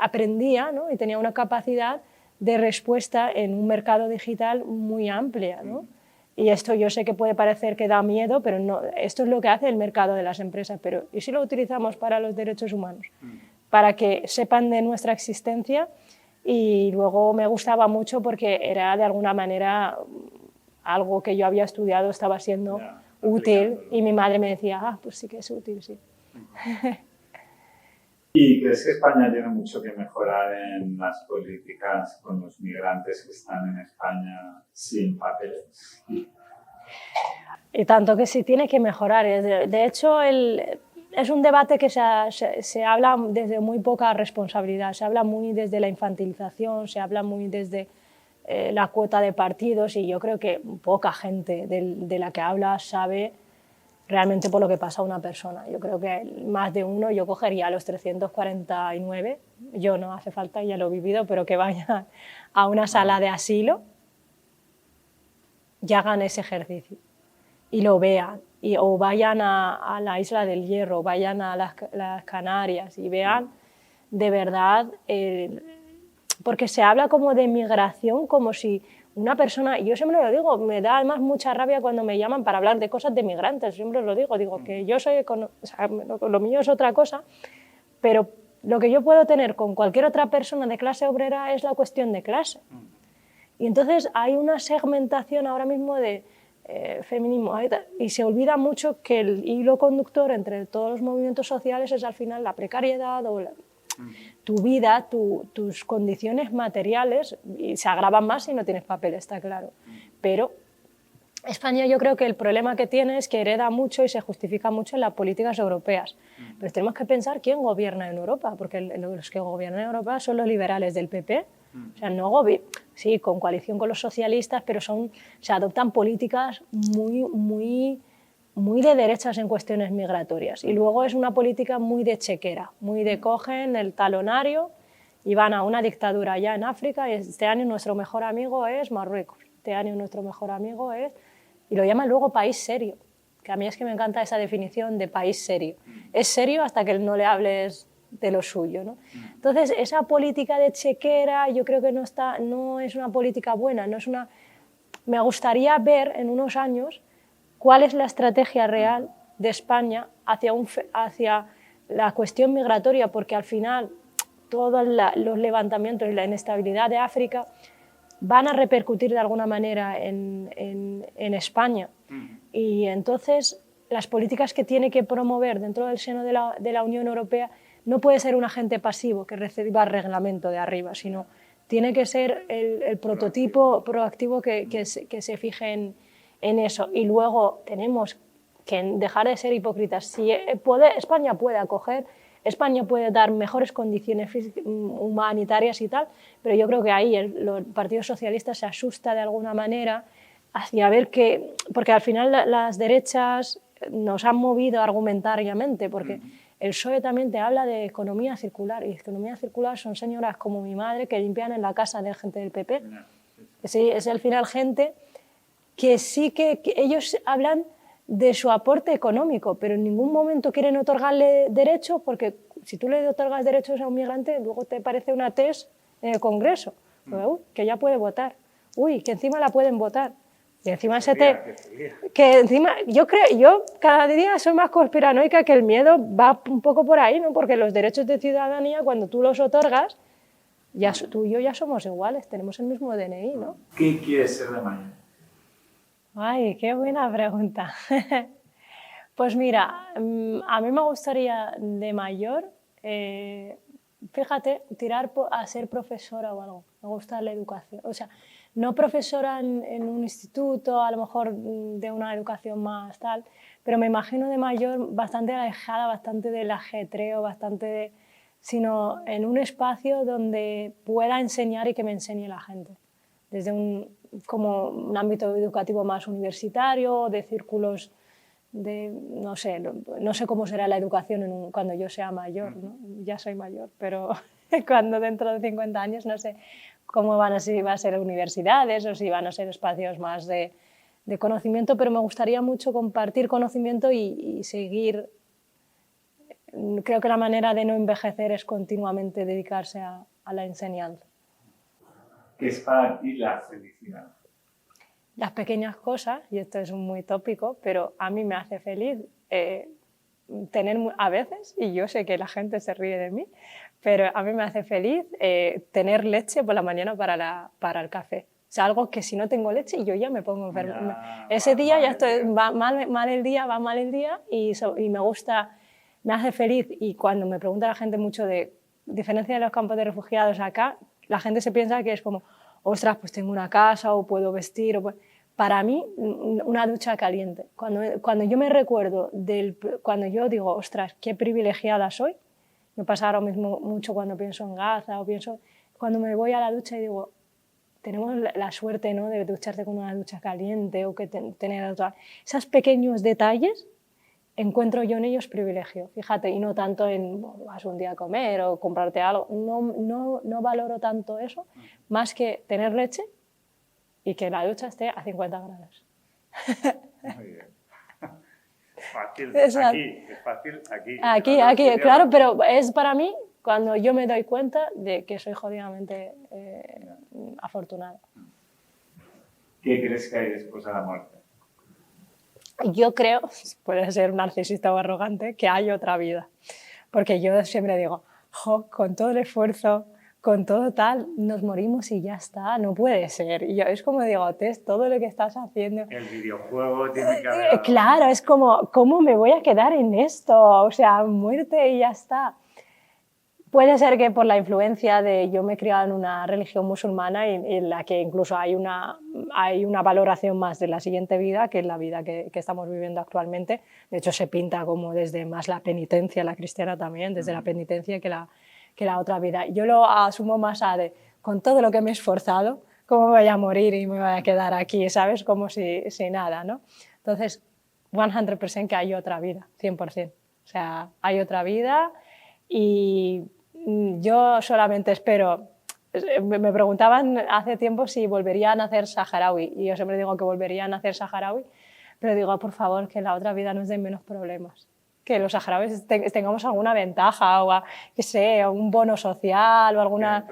aprendía, ¿no? Y tenía una capacidad de respuesta en un mercado digital muy amplia, ¿no? Y esto yo sé que puede parecer que da miedo, pero no, esto es lo que hace el mercado de las empresas. Pero ¿y si lo utilizamos para los derechos humanos? Para que sepan de nuestra existencia. Y luego me gustaba mucho porque era de alguna manera algo que yo había estudiado, estaba siendo útil, y mi madre me decía, ah, pues sí que es útil, sí.
¿Y crees que España tiene mucho que mejorar en las políticas con los migrantes que están en España sin papeles?
Y tanto que sí tiene que mejorar. De hecho, es un debate que se habla desde muy poca responsabilidad, se habla muy desde la infantilización, se habla muy desde la cuota de partidos, y yo creo que poca gente de la que habla sabe realmente por lo que pasa a una persona. Yo creo que más de uno, yo cogería a los 349, yo no hace falta, ya lo he vivido, pero que vayan a una sala de asilo y hagan ese ejercicio y lo vean, o vayan a la Isla del Hierro, vayan a las Canarias y vean de verdad, porque se habla como de migración, como si una persona, y yo siempre lo digo, me da además mucha rabia cuando me llaman para hablar de cosas de migrantes, siempre lo digo que yo soy, o sea, lo mío es otra cosa, pero lo que yo puedo tener con cualquier otra persona de clase obrera es la cuestión de clase. Y entonces hay una segmentación ahora mismo de feminismo, y se olvida mucho que el hilo conductor entre todos los movimientos sociales es al final la precariedad o tu vida, tus condiciones materiales, y se agravan más si no tienes papel, está claro. Pero España, yo creo que el problema que tiene es que hereda mucho y se justifica mucho en las políticas europeas. Pero tenemos que pensar quién gobierna en Europa, porque los que gobiernan en Europa son los liberales del PP, O sea, sí, con coalición con los socialistas, pero se adoptan políticas muy de derechas en cuestiones migratorias. Y luego es una política muy de chequera, muy de cogen el talonario y van a una dictadura allá en África y este año nuestro mejor amigo es Marruecos, este año nuestro mejor amigo es... Y lo llaman luego país serio, que a mí es que me encanta esa definición de país serio. Es serio hasta que no le hables de lo suyo, ¿no? Entonces, esa política de chequera yo creo que no es una política buena, me gustaría ver en unos años cuál es la estrategia real de España hacia la cuestión migratoria, porque al final todos los levantamientos y la inestabilidad de África van a repercutir de alguna manera en España. Y entonces las políticas que tiene que promover dentro del seno de la Unión Europea no puede ser un agente pasivo que reciba reglamento de arriba, sino tiene que ser el prototipo proactivo que se fije en eso. Y luego tenemos que dejar de ser hipócritas. Si España puede acoger, España puede dar mejores condiciones humanitarias y tal, pero yo creo que ahí el Partido Socialista se asusta de alguna manera hacia ver que... Porque al final las derechas nos han movido argumentariamente, porque el PSOE también te habla de economía circular, y economía circular son señoras como mi madre que limpian en la casa de gente del PP. Sí, es al final gente que sí que ellos hablan de su aporte económico, pero en ningún momento quieren otorgarle derechos, porque si tú le otorgas derechos a un migrante, luego te parece una TES en el Congreso, que ya puede votar, que encima la pueden votar. Y encima yo cada día soy más conspiranoica, que el miedo va un poco por ahí, ¿no? Porque los derechos de ciudadanía, cuando tú los otorgas, tú y yo ya somos iguales, tenemos el mismo DNI, ¿no?
¿Qué quieres ser de mayor?
Ay, qué buena pregunta. Pues mira, a mí me gustaría de mayor, fíjate, tirar a ser profesora o algo. Me gusta la educación. O sea, no profesora en un instituto, a lo mejor de una educación más tal, pero me imagino de mayor bastante alejada, bastante del ajetreo, sino en un espacio donde pueda enseñar y que me enseñe la gente. Desde como un ámbito educativo más universitario, de círculos no sé cómo será la educación cuando yo sea mayor, ¿no? Ya soy mayor, pero cuando dentro de 50 años no sé cómo va a ser universidades o si van a ser espacios más de conocimiento, pero me gustaría mucho compartir conocimiento y seguir. Creo que la manera de no envejecer es continuamente dedicarse a la enseñanza.
¿Qué es para ti la felicidad?
Las pequeñas cosas, y esto es muy tópico, pero a mí me hace feliz tener a veces, y yo sé que la gente se ríe de mí, pero a mí me hace feliz tener leche por la mañana para el café. O sea, algo que si no tengo leche yo ya me pongo enferma. Ese día ya va mal el día y me gusta, me hace feliz. Y cuando me pregunta la gente mucho de diferencia de los campos de refugiados acá, la gente se piensa que es como, ostras, pues tengo una casa o puedo vestir. Para mí, una ducha caliente. Cuando yo me recuerdo cuando yo digo, ostras, qué privilegiada soy, me pasa ahora mismo mucho cuando pienso en Gaza cuando me voy a la ducha y digo, tenemos la suerte, ¿no?, de ducharte con una ducha caliente o que tener esos pequeños detalles. Encuentro yo en ellos privilegio, fíjate, y no tanto en vas un día a comer o comprarte algo. No valoro tanto eso, más que tener leche y que la ducha esté a 50 grados.
Muy bien. Fácil,
aquí, claro, pero es para mí cuando yo me doy cuenta de que soy jodidamente afortunada.
¿Qué crees que hay después de la muerte?
Yo creo, puede ser narcisista o arrogante, que hay otra vida. Porque yo siempre digo, con todo el esfuerzo, con todo tal, nos morimos y ya está, no puede ser. Y yo es como digo, Tess, todo lo que estás haciendo...
El videojuego tiene que haber...
Claro, es como, ¿cómo me voy a quedar en esto? O sea, muerte y ya está. Puede ser que por la influencia yo me he criado en una religión musulmana en la que incluso hay una valoración más de la siguiente vida que la vida que estamos viviendo actualmente. De hecho, se pinta como desde más la penitencia, la cristiana también, desde la penitencia que la otra vida. Yo lo asumo más con todo lo que me he esforzado, ¿cómo me voy a morir y me voy a quedar aquí, ¿sabes? Como si nada, ¿no? Entonces, 100% que hay otra vida, 100%. O sea, hay otra vida y yo solamente espero... Me preguntaban hace tiempo si volvería a nacer saharaui y yo siempre digo que volvería a nacer saharaui, pero digo, por favor, que la otra vida nos dé menos problemas, que los saharauis tengamos alguna ventaja o, que sé, un bono social o alguna...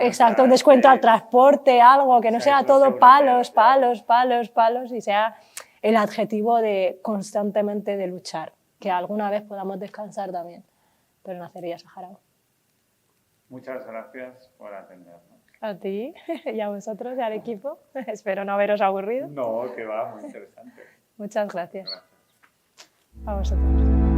Exacto, un descuento al transporte, algo, que no sea todo palos, palos, palos, palos y sea el adjetivo de constantemente de luchar, que alguna vez podamos descansar también, pero nacería saharaui.
Muchas gracias por atendernos.
A ti y a vosotros y al equipo. Espero no haberos aburrido.
No, que va, muy interesante.
Muchas gracias.
Gracias.
A vosotros.